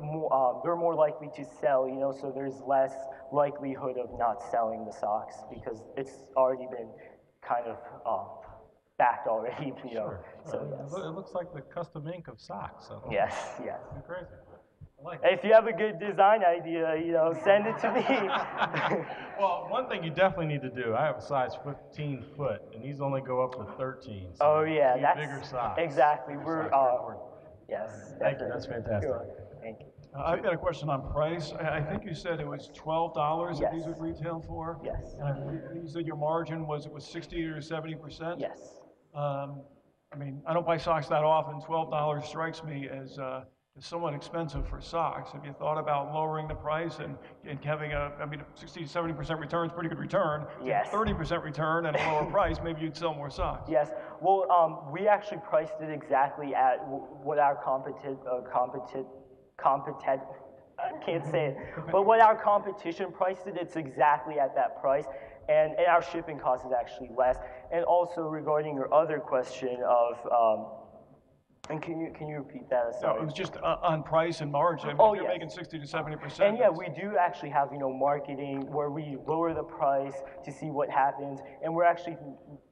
more likely to sell, so there's less likelihood of not selling the socks because it's already been kind of backed already, Sure. So yes. It looks like the custom ink of socks. So. Yes, yes. It's crazy. I like If you have a good design idea, send it to me. Well, one thing you definitely need to do, I have a size 15 foot, and these only go up to 13. So Oh yeah, need that's bigger socks. exactly. Yes. Thank you. That's fantastic. You're welcome. Thank you. I've got a question on price. I think you said it was $12 that these Yes. would retail for? Yes. And you said your margin was 60 or 70%? Yes. I don't buy socks that often. $12 strikes me as somewhat expensive for socks. Have you thought about lowering the price and having 60 to 70% return is pretty good return. Yes. 30% return and a lower price, maybe you'd sell more socks. Yes. Well, we actually priced it exactly at what our I can't say it, but what our competition priced it, it's exactly at that price, and our shipping cost is actually less. And also regarding your other question of, and can you repeat that? No, it was just on price and margin. Oh, You're yes. making 60 to 70%. And yeah, we do actually have, marketing where we lower the price to see what happens. And we're actually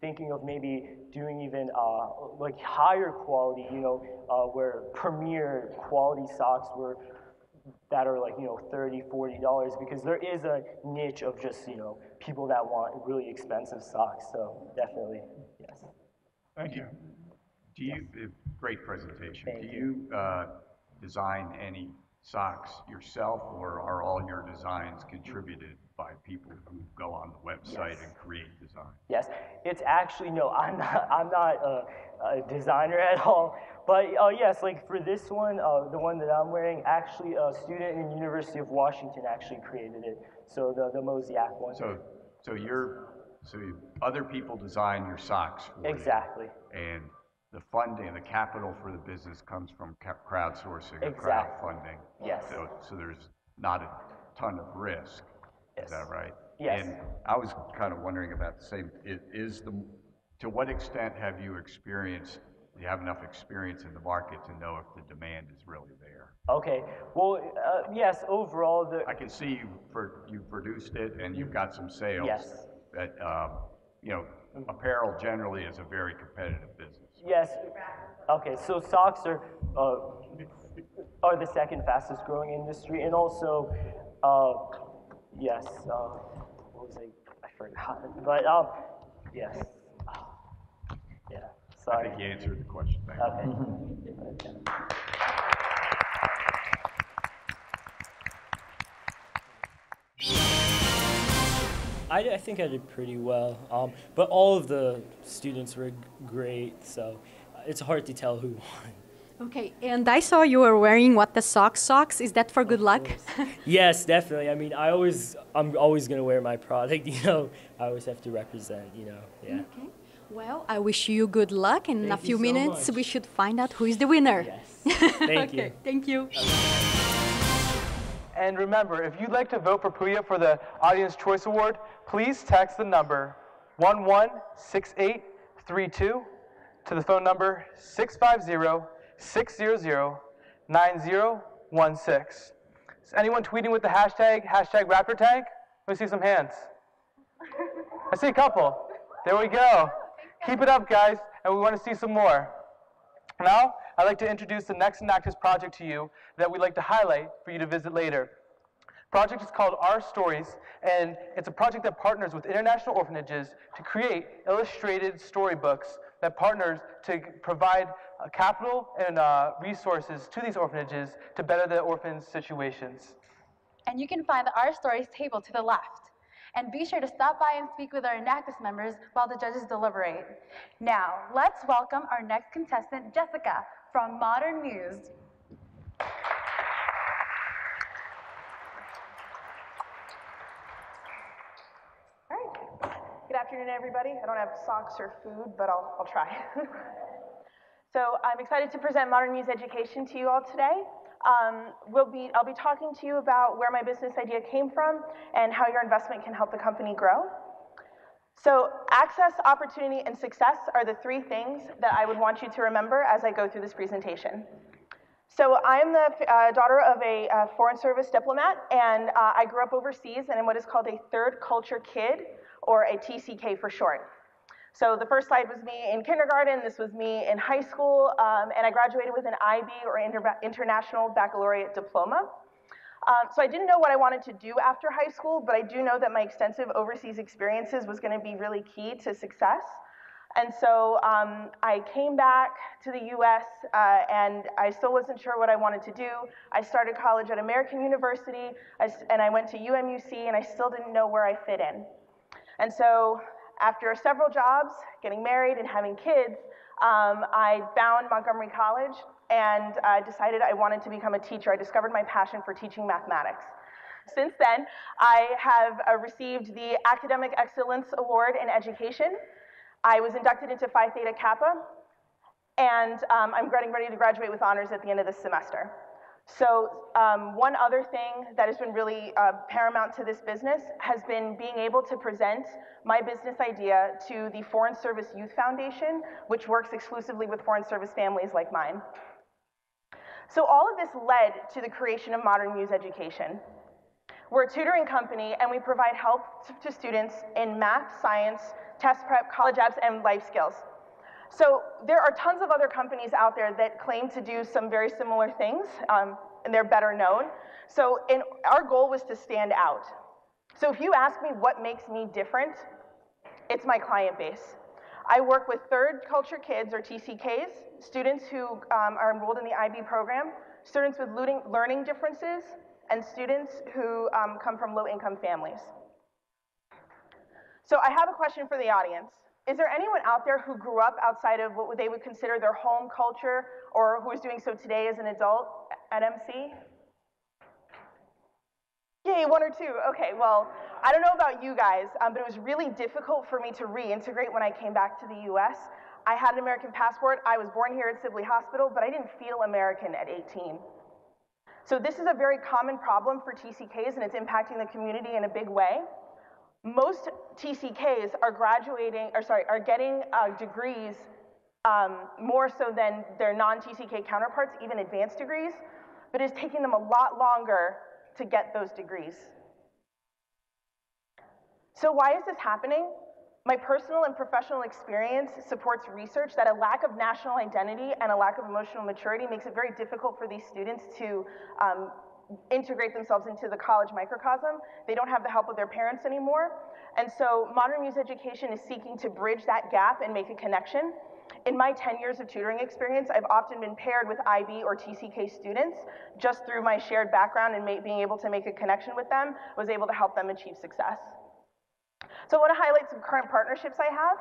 thinking of maybe doing even like higher quality, where premier quality socks that are like, $30, $40 because there is a niche of just, people that want really expensive socks. So definitely, yes. Thank you. Great presentation. Do you design any socks yourself, or are all your designs contributed by people who go on the website Yes. and create design? Yes, it's actually, no, I'm not a designer at all. But yes, like for this one, the one that I'm wearing, actually a student in University of Washington actually created it. So the Mosaic one. So other people design your socks for you. Exactly. And the funding, the capital for the business comes from crowdsourcing or Exactly. crowdfunding. Yes. So there's not a ton of risk. Yes. Is that right? Yes. And I was kind of wondering about the same. To what extent have you have enough experience in the market to know if the demand is really there? Okay. Well, yes. Overall, I can see you produced it and you've got some sales. Yes. That apparel generally is a very competitive business. Yes. Okay. So socks are the second fastest growing industry, and also, yes. What was I forgot. But yes. Yeah. Sorry. I think you answered the question. Thank you. Okay. I think I did pretty well, but all of the students were great, so it's hard to tell who won. Okay, and I saw you were wearing what, the socks? Is that for good luck? Yes, definitely. I mean, I'm always gonna wear my product. You know, I always have to represent. You know, yeah. Okay. Well, I wish you good luck, and in a Thank few you so minutes much. we should find out who is the winner. Yes. Thank Okay, you. thank you. And remember, if you'd like to vote for Puya for the Audience Choice Award, please text the number 116832 to the phone number 650-600-9016. Is anyone tweeting with the hashtag RaptorTank? Let me see some hands. I see a couple. There we go. Keep it up, guys, and we want to see some more. Now, I'd like to introduce the next Enactus project to you that we'd like to highlight for you to visit later. The project is called Our Stories, and it's a project that partners with international orphanages to create illustrated storybooks that partners to provide capital and resources to these orphanages to better the orphans' situations. And you can find the Our Stories table to the left. And be sure to stop by and speak with our Enactus members while the judges deliberate. Now, let's welcome our next contestant, Jessica, from Modern Muse. All right. Good afternoon, everybody. I don't have socks or food, but I'll try. So I'm excited to present Modern Muse Education to you all today. I'll be talking to you about where my business idea came from and how your investment can help the company grow. So access, opportunity, and success are the three things that I would want you to remember as I go through this presentation. So I am the daughter of a Foreign Service diplomat, and I grew up overseas and in what is called a third culture kid, or a TCK for short. So the first slide was me in kindergarten, this was me in high school, and I graduated with an IB, or International Baccalaureate Diploma. So I didn't know what I wanted to do after high school, but I do know that my extensive overseas experiences was going to be really key to success. And so I came back to the US, and I still wasn't sure what I wanted to do. I started college at American University, and I went to UMUC, and I still didn't know where I fit in. And so after several jobs, getting married and having kids, I found Montgomery College and decided I wanted to become a teacher. I discovered my passion for teaching mathematics. Since then, I have received the Academic Excellence Award in Education. I was inducted into Phi Theta Kappa, and I'm getting ready to graduate with honors at the end of this semester. So one other thing that has been really paramount to this business has been being able to present my business idea to the Foreign Service Youth Foundation, which works exclusively with foreign service families like mine. So all of this led to the creation of Modern Muse Education. We're a tutoring company, and we provide help to students in math, science, test prep, college apps, and life skills. So there are tons of other companies out there that claim to do some very similar things, and they're better known. So our goal was to stand out. So if you ask me what makes me different, it's my client base. I work with third culture kids, or TCKs, students who are enrolled in the IB program, students with learning differences, and students who come from low-income families. So I have a question for the audience. Is there anyone out there who grew up outside of what they would consider their home culture, or who is doing so today as an adult at MC? Yay, one or two. Okay, well, I don't know about you guys, but it was really difficult for me to reintegrate when I came back to the US. I had an American passport. I was born here at Sibley Hospital, but I didn't feel American at 18. So this is a very common problem for TCKs, and it's impacting the community in a big way. Most TCKs are getting degrees more so than their non-TCK counterparts, even advanced degrees, but it's taking them a lot longer to get those degrees. So why is this happening? My personal and professional experience supports research that a lack of national identity and a lack of emotional maturity makes it very difficult for these students to integrate themselves into the college microcosm. They don't have the help of their parents anymore. And so Modern Muse Education is seeking to bridge that gap and make a connection. In my 10 years of tutoring experience, I've often been paired with IB or TCK students just through my shared background and being able to make a connection with them, was able to help them achieve success. So I want to highlight some current partnerships I have.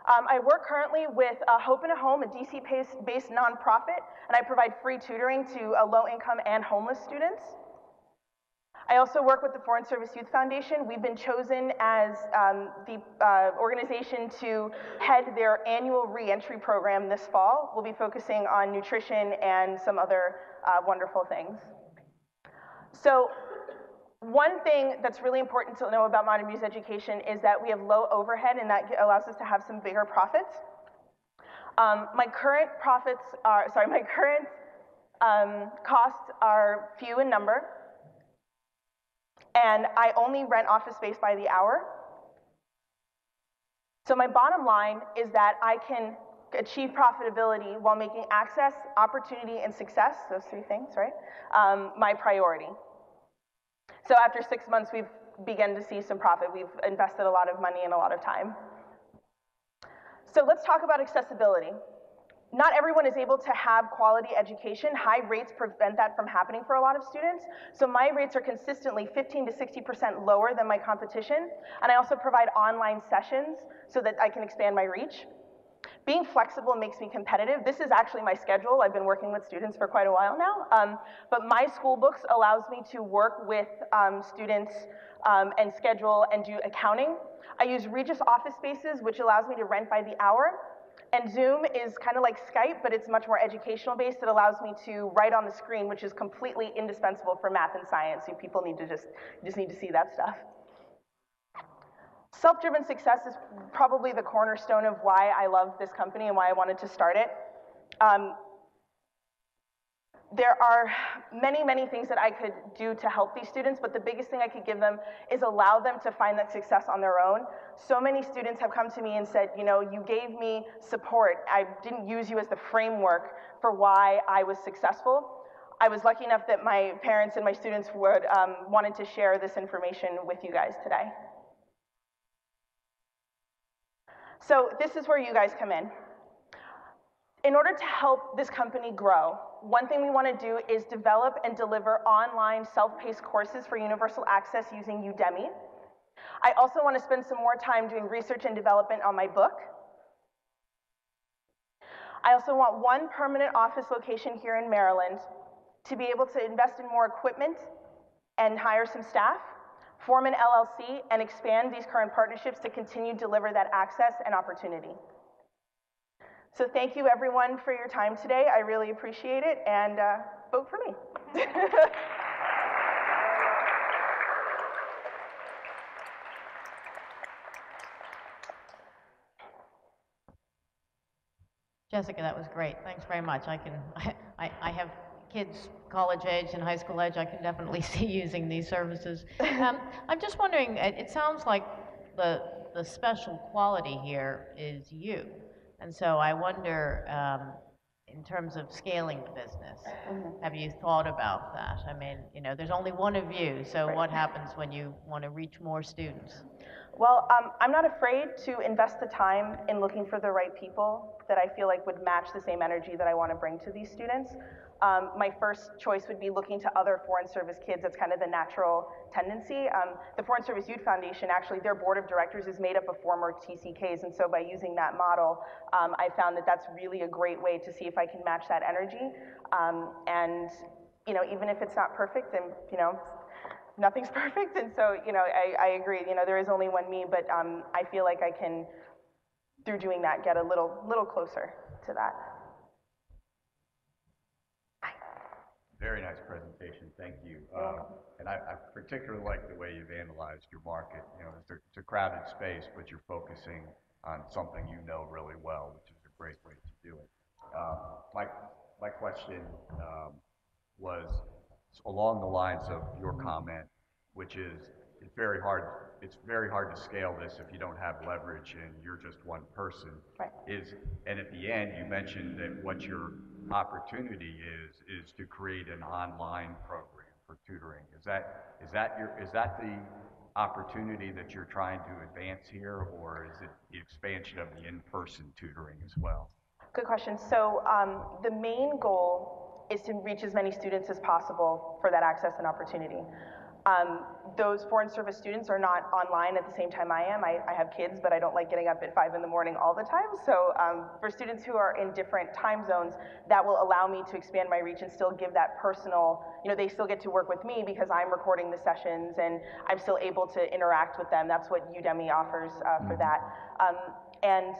I work currently with Hope in a Home, a DC-based nonprofit, and I provide free tutoring to low-income and homeless students. I also work with the Foreign Service Youth Foundation. We've been chosen as the organization to head their annual reentry program this fall. We'll be focusing on nutrition and some other wonderful things. So one thing that's really important to know about Modern Muse Education is that we have low overhead, and that allows us to have some bigger profits. My current costs are few in number, and I only rent office space by the hour. So my bottom line is that I can achieve profitability while making access, opportunity, and success, those three things, right, my priority. So after 6 months, we've begun to see some profit. We've invested a lot of money and a lot of time. So let's talk about accessibility. Not everyone is able to have quality education. High rates prevent that from happening for a lot of students. So my rates are consistently 15 to 60% lower than my competition. And I also provide online sessions so that I can expand my reach. Being flexible makes me competitive. This is actually my schedule. I've been working with students for quite a while now. But my school books allows me to work with students and schedule and do accounting. I use Regis office spaces, which allows me to rent by the hour. And Zoom is kind of like Skype, but it's much more educational based. It allows me to write on the screen, which is completely indispensable for math and science. So people need to just need to see that stuff. Self-driven success is probably the cornerstone of why I love this company and why I wanted to start it. There are many, many things that I could do to help these students, but the biggest thing I could give them is allow them to find that success on their own. So many students have come to me and said, you know, you gave me support. I didn't use you as the framework for why I was successful. I was lucky enough that my parents and my students would wanted to share this information with you guys today. So this is where you guys come in. In order to help this company grow, one thing we want to do is develop and deliver online self-paced courses for universal access using Udemy. I also want to spend some more time doing research and development on my book. I also want one permanent office location here in Maryland to be able to invest in more equipment and hire some staff, form an LLC, and expand these current partnerships to continue to deliver that access and opportunity. So thank you everyone for your time today. I really appreciate it, and vote for me. Jessica, that was great. Thanks very much. I have kids college age and high school age. I can definitely see using these services. I'm just wondering, it sounds like the special quality here is you. And so I wonder, in terms of scaling the business, have you thought about that? I mean, you know, there's only one of you, so what happens when you want to reach more students? Well, I'm not afraid to invest the time in looking for the right people that I feel like would match the same energy that I want to bring to these students. My first choice would be looking to other Foreign Service kids. That's kind of the natural tendency. The Foreign Service Youth Foundation, actually, their board of directors is made up of former TCKs, and so by using that model, I found that that's really a great way to see if I can match that energy. And, you know, even if it's not perfect, then, you know, nothing's perfect, and so, you know, I agree, you know, there is only one me, but I feel like I can, through doing that, get a little closer to that. Very nice presentation, thank you. And I particularly like the way you've analyzed your market. You know, it's a crowded space, but you're focusing on something you know really well, which is a great way to do it. My question was along the lines of your comment, which is it's very hard to scale this if you don't have leverage and you're just one person. Right. And at the end you mentioned that what your opportunity is to create an online program for tutoring. Is that the opportunity that you're trying to advance here, or is it the expansion of the in-person tutoring as well? Good question. So the main goal is to reach as many students as possible for that access and opportunity. Those foreign service students are not online at the same time I am. I have kids, but I don't like getting up at 5 in the morning all the time. So for students who are in different time zones, that will allow me to expand my reach and still give that personal, they still get to work with me because I'm recording the sessions and I'm still able to interact with them. That's what Udemy offers for that. And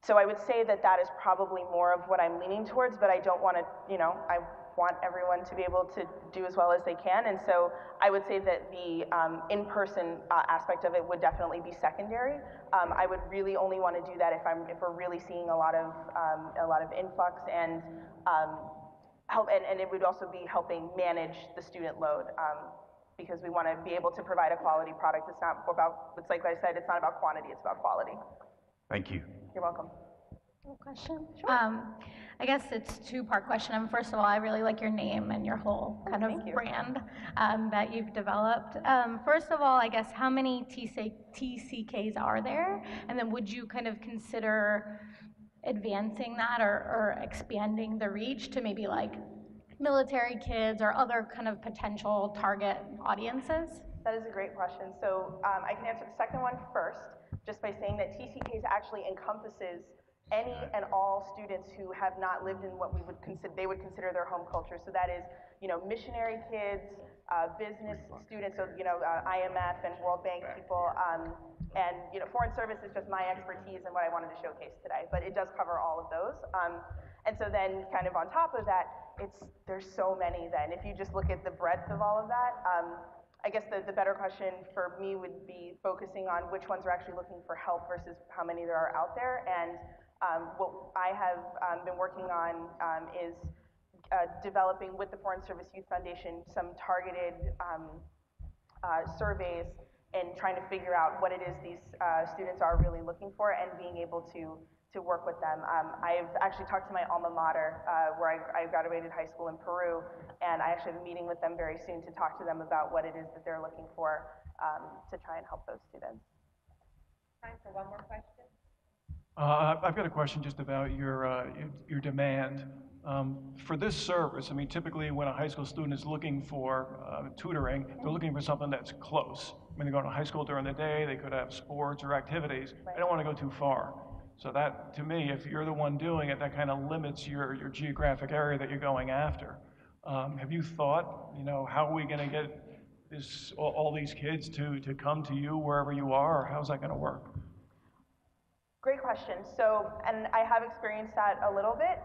so I would say that that is probably more of what I'm leaning towards, but I don't want to, I want everyone to be able to do as well as they can. And so I would say that the in-person aspect of it would definitely be secondary. I would really only want to do that if we're really seeing a lot of influx and help, and it would also be helping manage the student load. Because we want to be able to provide a quality product. It's not about, it's like I said, it's not about quantity, it's about quality. Thank you. You're welcome. Question? Sure. I guess it's a two-part question. First of all, I really like your name and your whole kind of brand that you've developed. First of all, I guess how many TCKs are there? And then would you kind of consider advancing that or expanding the reach to maybe like military kids or other kind of potential target audiences? That is a great question. So I can answer the second one first, just by saying that TCKs actually encompasses any and all students who have not lived in what they would consider their home culture. So that is, missionary kids, business students, so IMF and World Bank people, and foreign service is just my expertise and what I wanted to showcase today. But it does cover all of those. And so then, kind of on top of that, there's so many. Then, if you just look at the breadth of all of that. I guess the better question for me would be focusing on which ones are actually looking for help versus how many there are out there. And what I have been working on is developing with the Foreign Service Youth Foundation some targeted surveys and trying to figure out what it is these students are really looking for and being able to work with them. I've actually talked to my alma mater where I graduated high school in Peru, and I actually have a meeting with them very soon to talk to them about what it is that they're looking for to try and help those students. Time for one more question. I've got a question just about your demand. For this service, I mean, typically when a high school student is looking for tutoring, they're looking for something that's close. I mean, they're going to high school during the day, they could have sports or activities. They don't want to go too far. So that, to me, if you're the one doing it, that kind of limits your geographic area that you're going after. Have you thought, how are we going to get all these kids to come to you wherever you are, or how's that going to work? Great question. So, and I have experienced that a little bit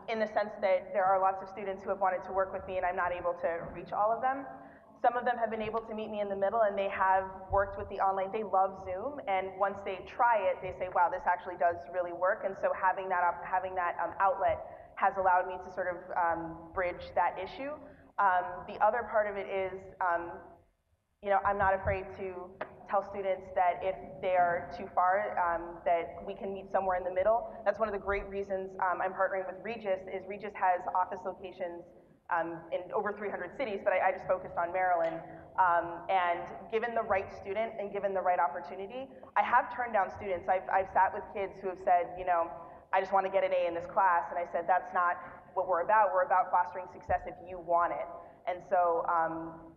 in the sense that there are lots of students who have wanted to work with me and I'm not able to reach all of them. Some of them have been able to meet me in the middle and they have worked with the online. They love Zoom, and once they try it, they say, wow, this actually does really work. And so having that outlet has allowed me to sort of bridge that issue. The other part of it is, I'm not afraid to tell students that if they are too far, that we can meet somewhere in the middle. That's one of the great reasons I'm partnering with Regis, is Regis has office locations in over 300 cities, but I just focused on Maryland. And given the right student and given the right opportunity, I have turned down students. I've sat with kids who have said, I just want to get an A in this class, and I said, that's not what we're about. We're about fostering success if you want it. And so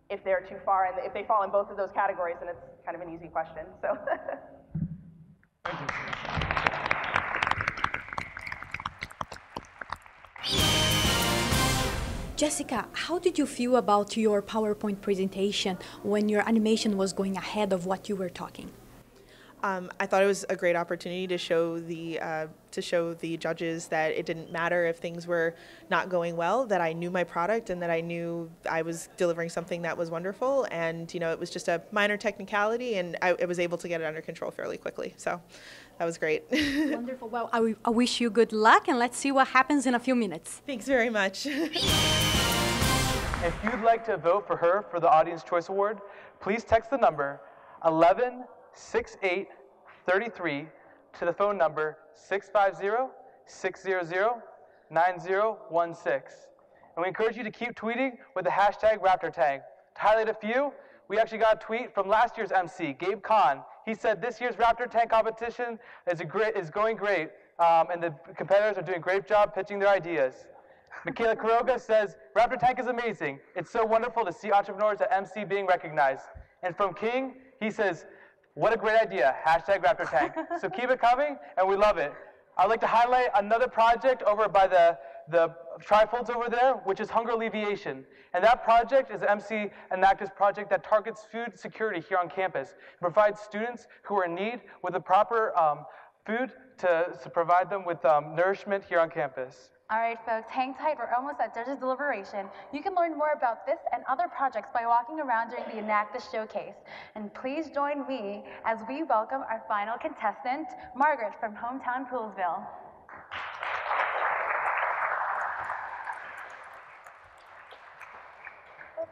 if they're too far, and if they fall in both of those categories, then it's kind of an easy question. So. Thank you. Jessica, how did you feel about your PowerPoint presentation when your animation was going ahead of what you were talking? I thought it was a great opportunity to show the judges that it didn't matter if things were not going well, that I knew my product and that I knew I was delivering something that was wonderful, and it was just a minor technicality, and I was able to get it under control fairly quickly. So that was great. Wonderful. Well, I wish you good luck, and let's see what happens in a few minutes. Thanks very much. If you'd like to vote for her for the Audience Choice Award, please text the number 116833 to the phone number 650-600-9016. And we encourage you to keep tweeting with the hashtag RaptorTank. To highlight a few, we actually got a tweet from last year's MC, Gabe Kahn. He said this year's Raptor Tank competition is going great. and the competitors are doing a great job pitching their ideas. Michaela Quiroga says, Raptor Tank is amazing. It's so wonderful to see entrepreneurs at MC being recognized. And from King, he says, what a great idea, hashtag Raptor Tank. So keep it coming, and we love it. I'd like to highlight another project over by the trifolds over there, which is hunger alleviation. And that project is MC Enactus project that targets food security here on campus. It provides students who are in need with the proper food to provide them with nourishment here on campus. All right, folks, hang tight. We're almost at Judges Deliberation. You can learn more about this and other projects by walking around during the Enactus Showcase. And please join me as we welcome our final contestant, Margaret from hometown Poolesville.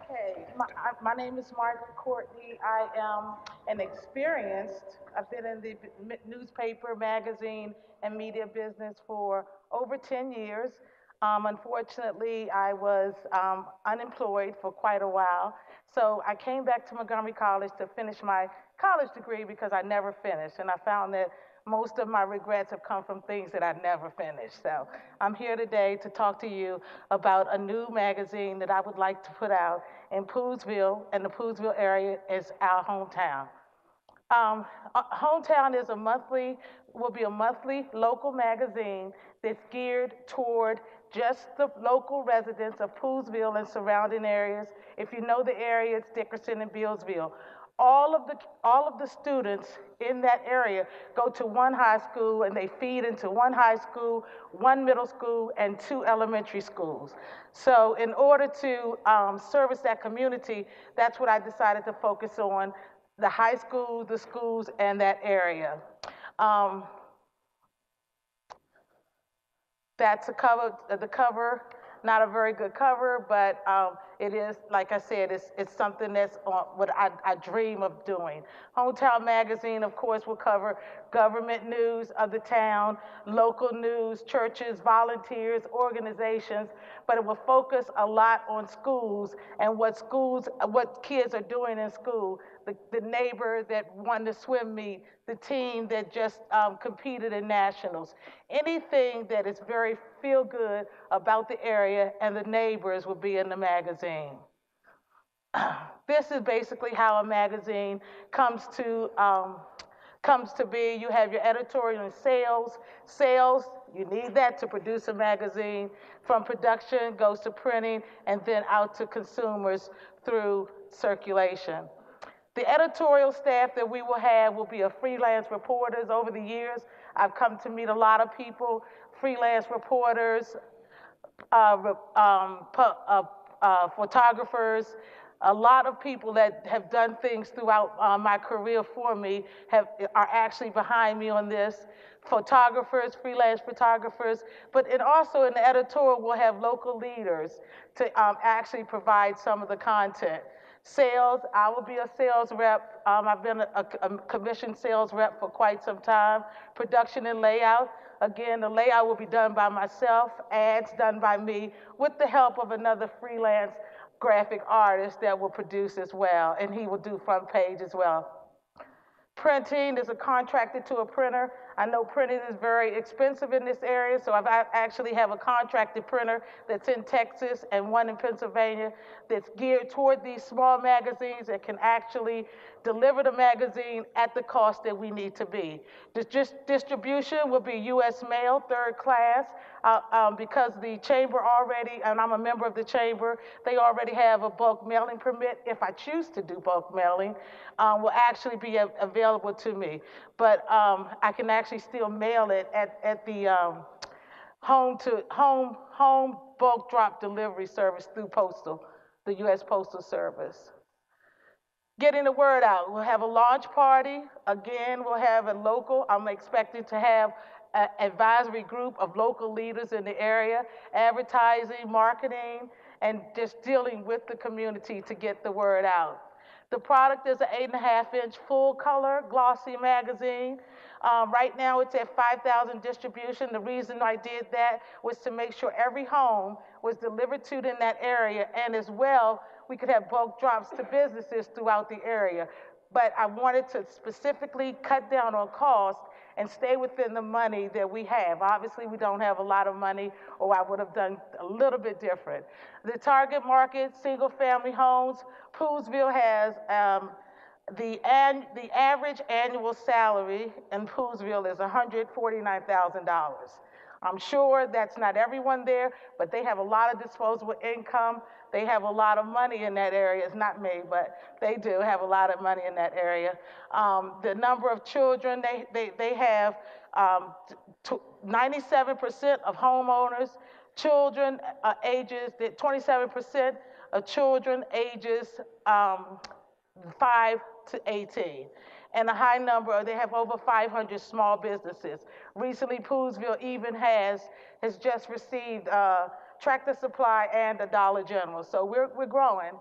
Okay, my name is Margaret Courtney. I am I've been in the newspaper, magazine, and media business for over 10 years. Unfortunately, I was unemployed for quite a while. So I came back to Montgomery College to finish my college degree because I never finished. And I found that most of my regrets have come from things that I never finished. So I'm here today to talk to you about a new magazine that I would like to put out in Poolesville, and the Poolesville area is our hometown. Hometown is will be a monthly local magazine that's geared toward just the local residents of Poolesville and surrounding areas. If you know the area, it's Dickerson and Bealsville. All of the students in that area go to one high school, and they feed into one high school, one middle school, and 2 elementary schools. So in order to service that community, that's what I decided to focus on, the high school, the schools, and that area. That's the cover, not a very good cover, but it is, like I said, it's something that's what I dream of doing. Hometown Magazine, of course, will cover government news of the town, local news, churches, volunteers, organizations, but it will focus a lot on schools and what kids are doing in school. The neighbor that won the swim meet, the team that just competed in nationals. Anything that is very feel-good about the area and the neighbors will be in the magazine. This is basically how a magazine comes to be. You have your editorial and sales. Sales, you need that to produce a magazine. From production goes to printing and then out to consumers through circulation. The editorial staff that we will have will be freelance reporters. Over the years, I've come to meet a lot of people, freelance reporters, photographers, a lot of people that have done things throughout my career for me are actually behind me on this. Photographers, freelance photographers, but also in the editorial, we'll have local leaders to actually provide some of the content. Sales, I will be a sales rep. I've been a commissioned sales rep for quite some time. Production and layout. Again, the layout will be done by myself, ads done by me, with the help of another freelance graphic artist that will produce as well, and he will do front page as well. Printing is contracted to a printer. I know printing is very expensive in this area, so I actually have a contracted printer that's in Texas and one in Pennsylvania that's geared toward these small magazines that can actually deliver the magazine at the cost that we need to be. The distribution will be U.S. mail, 3rd class, because the chamber already, and I'm a member of the chamber, they already have a bulk mailing permit. If I choose to do bulk mailing, will actually be available to me. But I can actually still mail it at the home bulk drop delivery service through postal, the U.S. Postal Service. Getting the word out. We'll have a launch party. Again, we'll have a local, I'm expecting to have an advisory group of local leaders in the area, advertising, marketing, and just dealing with the community to get the word out. The product is an 8.5-inch full-color glossy magazine. Right now it's at 5,000 distribution. The reason I did that was to make sure every home was delivered to in that area, and as well, we could have bulk drops to businesses throughout the area. But I wanted to specifically cut down on cost and stay within the money that we have. Obviously, we don't have a lot of money, or I would have done a little bit different. The target market, single-family homes, Poolesville has the average annual salary in Poolesville is $149,000. I'm sure that's not everyone there, but they have a lot of disposable income. They have a lot of money in that area. It's not me, but they do have a lot of money in that area. The number of children, they have 97% of homeowners, children ages, 27% of children ages 5 to 18. And a high number, they have over 500 small businesses. Recently, Poolesville even has just received Tractor Supply and the Dollar General. So we're growing.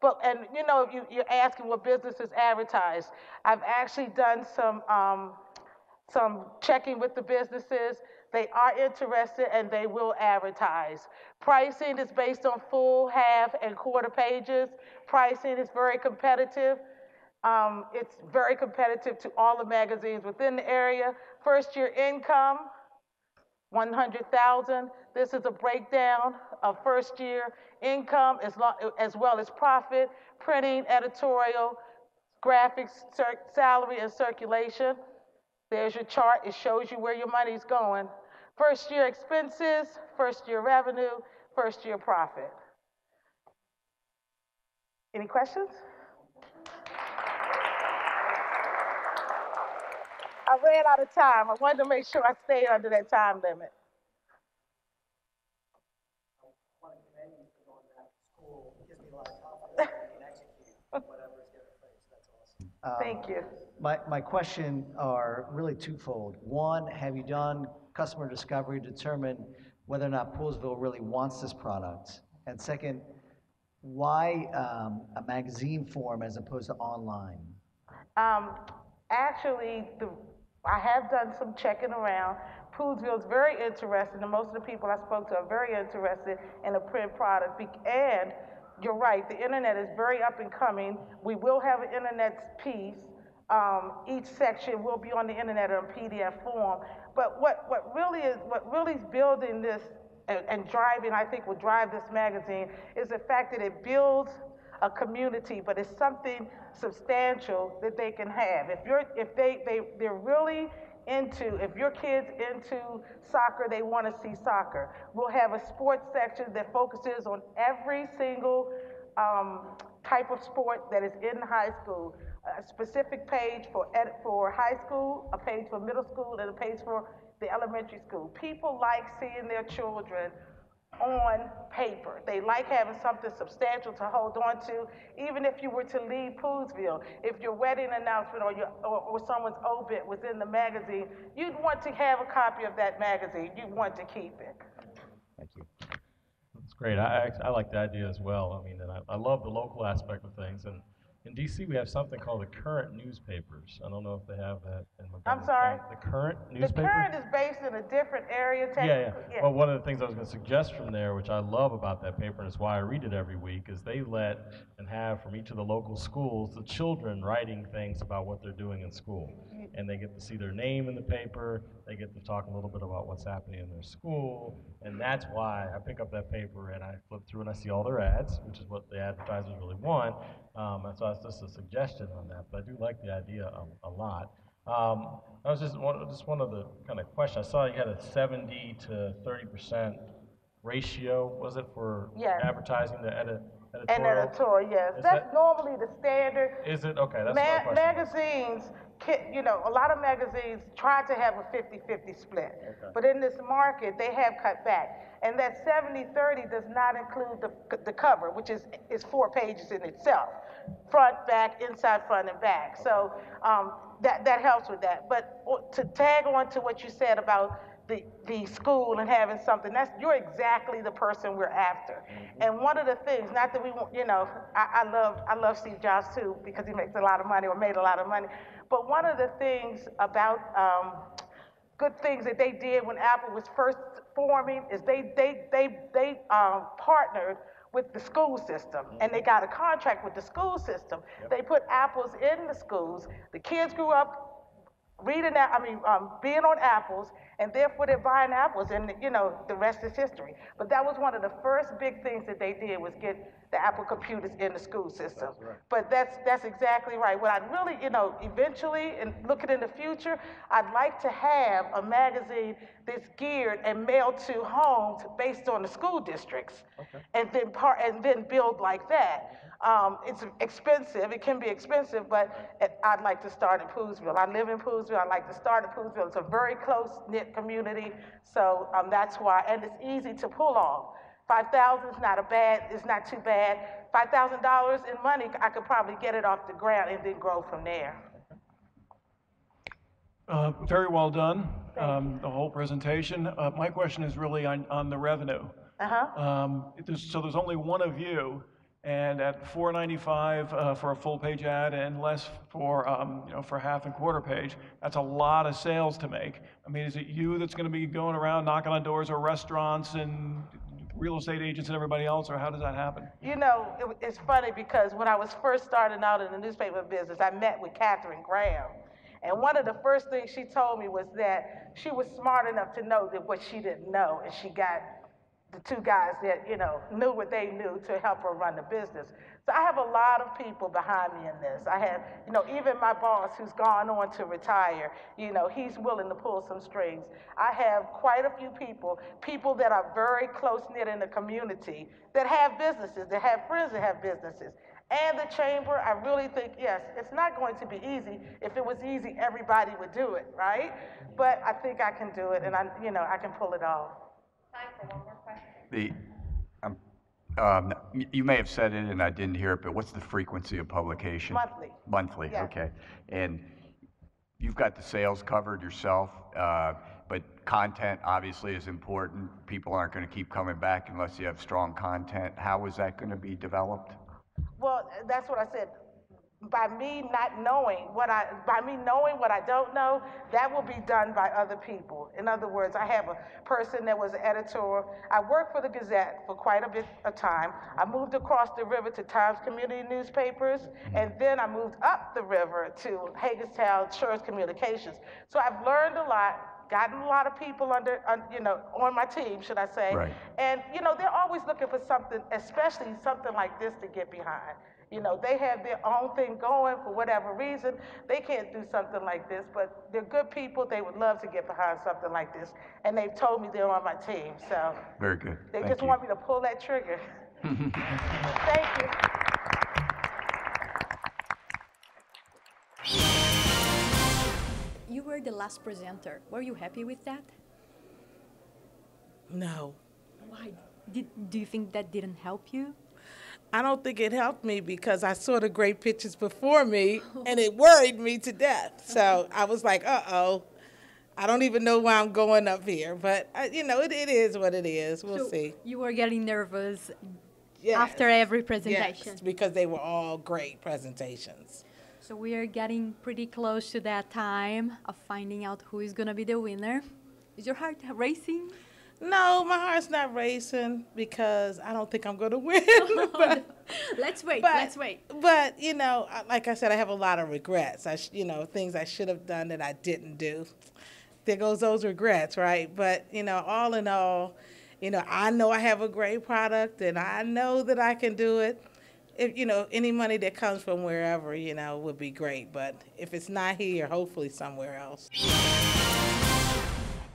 But, and you know, you're asking what businesses advertise. I've actually done some checking with the businesses. They are interested and they will advertise. Pricing is based on full, half, and quarter pages. Pricing is very competitive. It's very competitive to all the magazines within the area. First year income, $100,000. This is a breakdown of first year income as well as profit, printing, editorial, graphics, salary, and circulation. There's your chart. It shows you where your money's going. First year expenses, first year revenue, first year profit. Any questions? I ran out of time. I wanted to make sure I stayed under that time limit. Thank you. My question are really twofold. One, have you done customer discovery to determine whether or not Poolesville really wants this product? And second, why a magazine form as opposed to online? Actually, I have done some checking around. Poolesville is very interested, and most of the people I spoke to are very interested in a print product. And you're right, the internet is very up and coming. We will have an internet piece. Each section will be on the internet in PDF form. But what really is building this and driving, I think will drive this magazine, is the fact that it builds a community, but it's something substantial that they can have. They're really into, if your kid's into soccer, they want to see soccer. We'll have a sports section that focuses on every single type of sport that is in high school. A specific page for high school, a page for middle school, and a page for the elementary school. People like seeing their children on paper. They like having something substantial to hold on to. Even if you were to leave Poolesville, if your wedding announcement or someone's obit was in the magazine, you'd want to have a copy of that magazine. You'd want to keep it. Thank you. That's great. I like the idea as well. I mean, and I love the local aspect of things. And in DC, we have something called the Current newspapers. I don't know if they have that in Montgomery. I'm sorry? The Current newspaper? The Current is based in a different area. Yeah. Well, one of the things I was going to suggest from there, which I love about that paper, and it's why I read it every week, is they let and have from each of the local schools the children writing things about what they're doing in school. And they get to see their name in the paper. They get to talk a little bit about what's happening in their school. And that's why I pick up that paper and I flip through and I see all their ads, which is what the advertisers really want. And so it's just a suggestion on that, but I do like the idea a lot. I was just one of the kind of questions. I saw you had a 70 to 30% ratio, was it, for advertising the editorial? And editorial, yes. That's normally the standard. Is it? Okay, that's my question. Magazines, you know, a lot of magazines try to have a 50-50 split. Okay. But in this market, they have cut back. And that 70-30 does not include the cover, which is 4 pages in itself. Front, back, inside, front, and back. So that helps with that. But to tag on to what you said about the school and having something, you're exactly the person we're after. And one of the things, not that we want, you know, I love Steve Jobs too, because he makes a lot of money or made a lot of money. But one of the things about good things that they did when Apple was first forming is they partnered with the school system, and they got a contract with the school system. Yep. They put apples in the schools. The kids grew up being on apples, and therefore they're buying apples, and the rest is history. But that was one of the first big things that they did, was get the Apple computers in the school system. That's right. But that's exactly right. What I'd really, eventually, and looking in the future, I'd like to have a magazine that's geared and mailed to homes based on the school districts, and then build like that. It's expensive. It can be expensive, but I'd like to start in Poolesville. I live in Poolesville. I'd like to start in Poolesville. It's a very close-knit community, so that's why, and it's easy to pull off. $5,000 is not too bad. $5,000 in money, I could probably get it off the ground and then grow from there. Very well done, the whole presentation. My question is really on the revenue. So there's only one of you, and at $4.95 for a full-page ad and less for for half and quarter page, that's a lot of sales to make. I mean, is it you that's going to be going around knocking on doors or restaurants and real estate agents and everybody else, or how does that happen? It's funny because when I was first starting out in the newspaper business, I met with Katharine Graham. And one of the first things she told me was that she was smart enough to know that what she didn't know, and she got the two guys that, knew what they knew to help her run the business. So I have a lot of people behind me in this. I have, even my boss who's gone on to retire, he's willing to pull some strings. I have quite a few people that are very close-knit in the community that have businesses, that have friends that have businesses. And the chamber, I really think, yes, it's not going to be easy. If it was easy, everybody would do it, right? But I think I can do it, and I can pull it off. Time for one more question. You may have said it and I didn't hear it, but what's the frequency of publication? Monthly. Monthly, Yeah. okay. And you've got the sales covered yourself, but content obviously is important. People aren't going to keep coming back unless you have strong content. How is that going to be developed? Well, that's what I said. By me knowing what I don't know, that will be done by other people. In other words, I have a person that was an editor. I worked for the Gazette for quite a bit of time. I moved across the river to Times Community Newspapers, and then I moved up the river to Hagerstown Church Communications. So I've learned a lot, gotten a lot of people on my team, should I say. Right. And, they're always looking for something, especially something like this to get behind. They have their own thing going for whatever reason. They can't do something like this, but they're good people. They would love to get behind something like this. And they've told me they're on my team, so. Very good. They Thank just you. want me to pull that trigger. Thank you. You were the last presenter. Were you happy with that? No. Why? Do you think that didn't help you? I don't think it helped me because I saw the great pictures before me and it worried me to death. So I was like, uh-oh, I don't even know why I'm going up here. But, it is what it is. We'll see. You were getting nervous after every presentation. Yes, because they were all great presentations. So we are getting pretty close to that time of finding out who is going to be the winner. Is your heart racing? No, my heart's not racing because I don't think I'm going to win. Let's wait. But, like I said, I have a lot of regrets. Things I should have done that I didn't do. There goes those regrets, right? But, all in all, I know I have a great product and I know that I can do it. If, any money that comes from wherever, would be great. But if it's not here, hopefully somewhere else.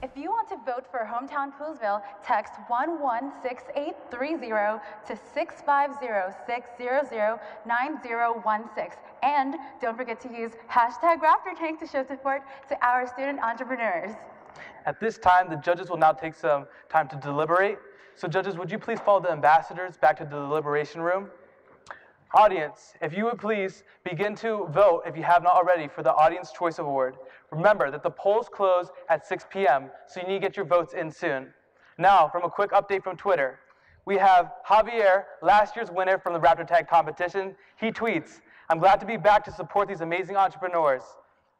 If you want to vote for Hometown Poolesville, text 116830 to 650-600-9016. And don't forget to use #RaptorTank to show support to our student entrepreneurs. At this time, the judges will now take some time to deliberate. So judges, would you please follow the ambassadors back to the deliberation room? Audience, if you would please begin to vote if you have not already for the Audience Choice Award. Remember that the polls close at 6 p.m., so you need to get your votes in soon. Now, from a quick update from Twitter, we have Javier, last year's winner from the Raptor Tag competition. He tweets, "I'm glad to be back to support these amazing entrepreneurs."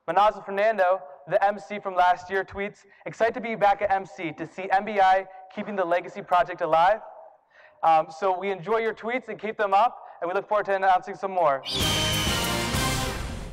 Manaza Fernando, the MC from last year, tweets, "Excited to be back at MC to see MBI keeping the legacy project alive." So we enjoy your tweets and keep them up, and we look forward to announcing some more.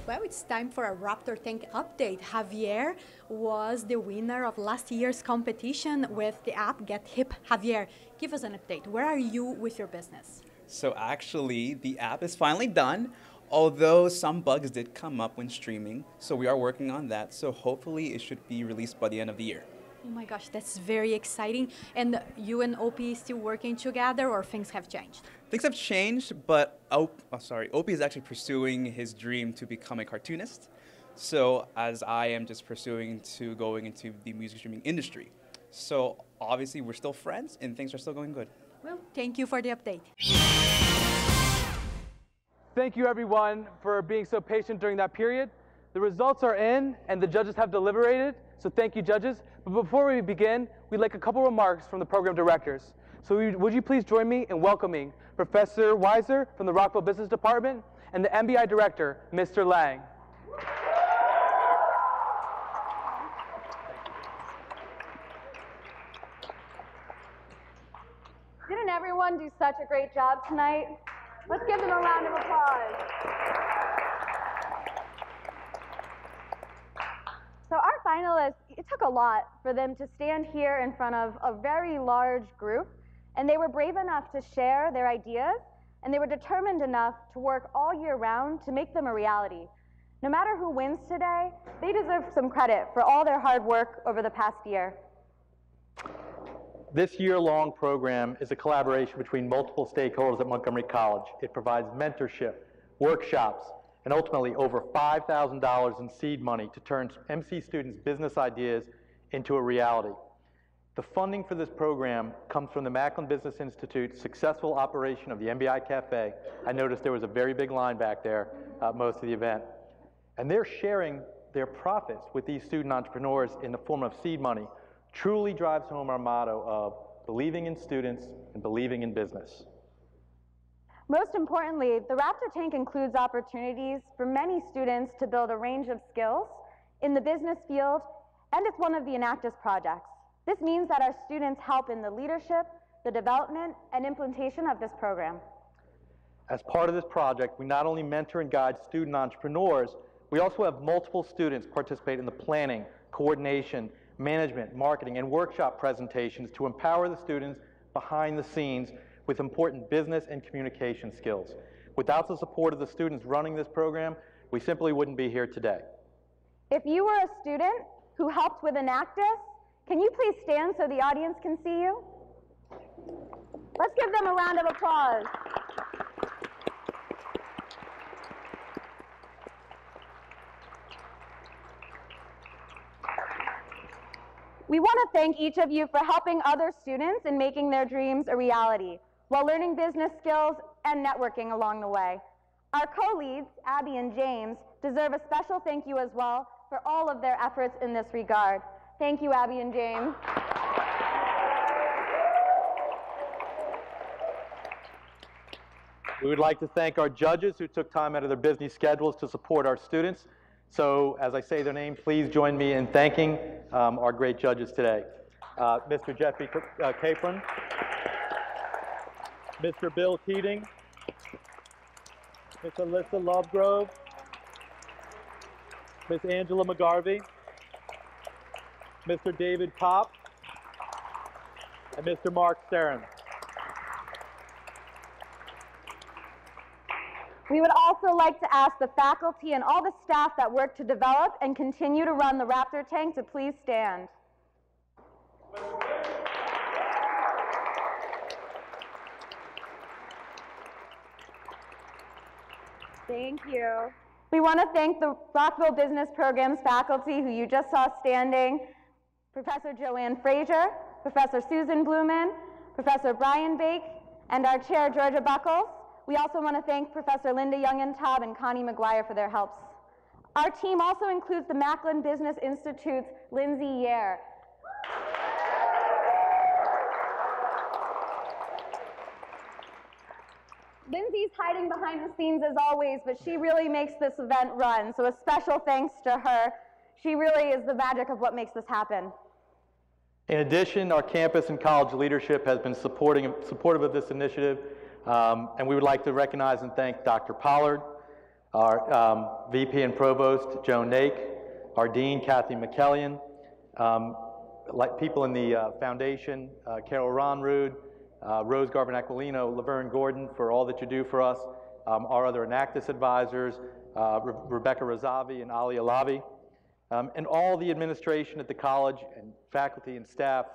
Well, it's time for a Raptor Tank update. Javier was the winner of last year's competition with the app Get Hip. Javier, give us an update. Where are you with your business? So actually, the app is finally done, although some bugs did come up when streaming. So we are working on that. So hopefully it should be released by the end of the year. Oh my gosh, that's very exciting. And you and Opie still working together, or things have changed? Things have changed, but Opie is actually pursuing his dream to become a cartoonist. So as I am just pursuing to going into the music streaming industry. So obviously we're still friends and things are still going good. Well, thank you for the update. Thank you everyone for being so patient during that period. The results are in and the judges have deliberated, so thank you judges. But before we begin, we'd like a couple remarks from the program directors. So would you please join me in welcoming Professor Weiser from the Rockville Business Department and the MBI Director, Mr. Lang. Didn't everyone do such a great job tonight? Let's give them a round of applause. So our finalists, it took a lot for them to stand here in front of a very large group, and they were brave enough to share their ideas, and they were determined enough to work all year round to make them a reality. No matter who wins today, they deserve some credit for all their hard work over the past year. This year-long program is a collaboration between multiple stakeholders at Montgomery College. It provides mentorship, workshops, and ultimately over $5,000 in seed money to turn MC students' business ideas into a reality. The funding for this program comes from the Macklin Business Institute's successful operation of the MBI Cafe. I noticed there was a very big line back there most of the event. And they're sharing their profits with these student entrepreneurs in the form of seed money. Truly drives home our motto of believing in students and believing in business. Most importantly, the Raptor Tank includes opportunities for many students to build a range of skills in the business field, and it's one of the Enactus projects. This means that our students help in the leadership, the development, and implementation of this program. As part of this project, we not only mentor and guide student entrepreneurs, we also have multiple students participate in the planning, coordination, management, marketing, and workshop presentations to empower the students behind the scenes with important business and communication skills. Without the support of the students running this program, we simply wouldn't be here today. If you were a student who helped with Enactus, can you please stand so the audience can see you? Let's give them a round of applause. We want to thank each of you for helping other students in making their dreams a reality, while learning business skills and networking along the way. Our co-leads, Abby and James, deserve a special thank you as well for all of their efforts in this regard. Thank you, Abby and James. We would like to thank our judges who took time out of their busy schedules to support our students. So as I say their name, please join me in thanking our great judges today. Mr. Jeffrey Capron, Mr. Bill Keating, Ms. Alyssa Lovegrove, Ms. Angela McGarvey, Mr. David Pop, and Mr. Mark Sterin. We would also like to ask the faculty and all the staff that work to develop and continue to run the Raptor Tank to please stand. Thank you. We want to thank the Rockville Business Programs faculty who you just saw standing, Professor Joanne Frazier, Professor Susan Blumen, Professor Brian Bake, and our chair, Georgia Buckles. We also want to thank Professor Linda Young-Taub and Connie McGuire for their helps. Our team also includes the Macklin Business Institute's Lindsay Yair. Lindsay's hiding behind the scenes as always, but she really makes this event run, so a special thanks to her. She really is the magic of what makes this happen. In addition, our campus and college leadership has been supportive of this initiative, and we would like to recognize and thank Dr. Pollard, our VP and Provost, Joan Nake, our Dean, Kathy McKellion, like people in the foundation, Carol Ronrud, Rose Garvin-Aquilino, Laverne Gordon, for all that you do for us, our other Enactus advisors, Rebecca Razavi and Ali Alavi, and all the administration at the college and faculty and staff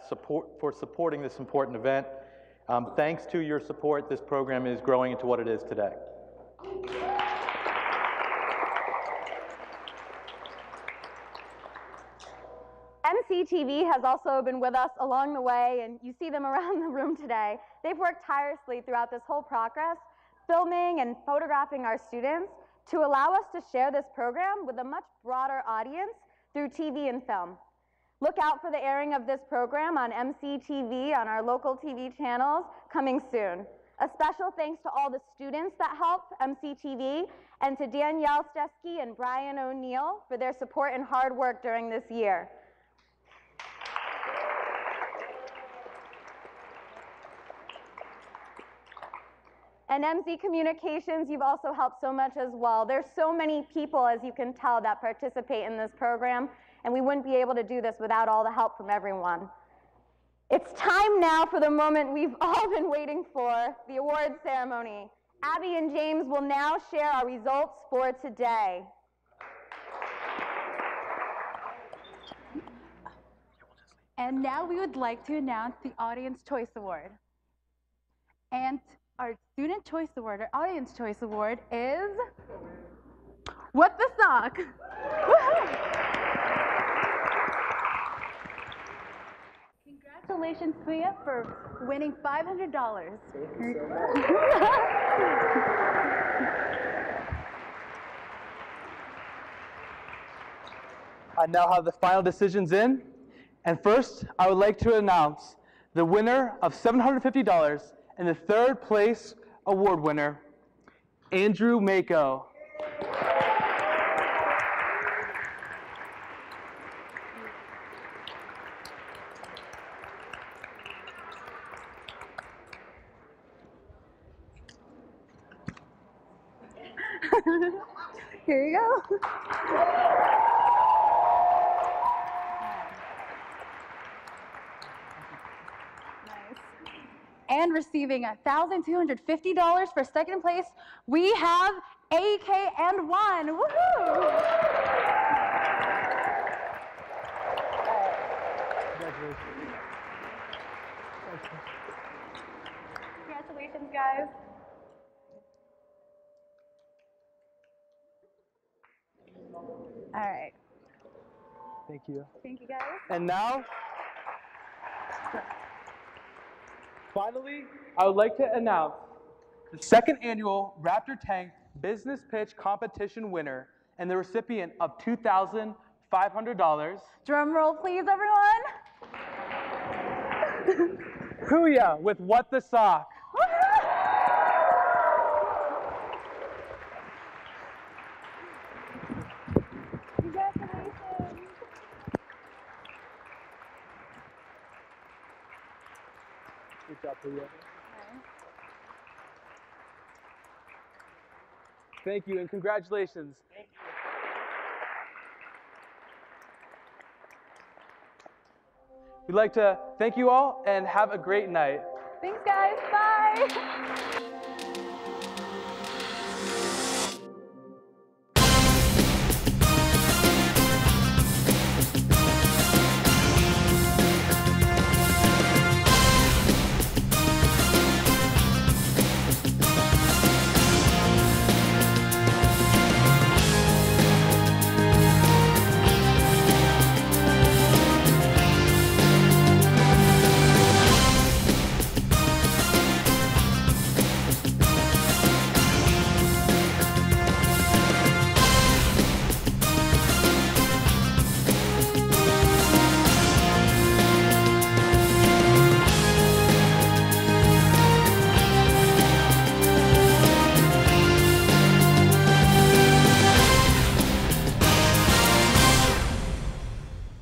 for supporting this important event. Thanks to your support, this program is growing into what it is today. MCTV has also been with us along the way, and you see them around the room today. They've worked tirelessly throughout this whole progress, filming and photographing our students to allow us to share this program with a much broader audience through TV and film. Look out for the airing of this program on MCTV on our local TV channels coming soon. A special thanks to all the students that helped MCTV and to Danielle Stesky and Brian O'Neill for their support and hard work during this year. And MZ Communications, you've also helped so much as well. There's so many people, as you can tell, that participate in this program, and we wouldn't be able to do this without all the help from everyone. It's time now for the moment we've all been waiting for, the awards ceremony. Abby and James will now share our results for today. And now we would like to announce the Audience Choice Award. And our Student Choice Award, our Audience Choice Award is What the Sock? Congratulations, Priya, for winning $500. I now have the final decisions in. And first, I would like to announce the winner of $750 and the third place award winner, Andrew Mako. Here you go. And receiving $1,250 for second place, we have AK&1. Woohoo! Congratulations, guys. All right. Thank you. Thank you, guys. And now, finally, I would like to announce the second annual Raptor Tank Business Pitch Competition winner and the recipient of $2,500. Drum roll, please, everyone. Huya with What the Sock. Good job, Huya. Thank you and congratulations. Thank you. We'd like to thank you all and have a great night. Thanks, guys. Bye.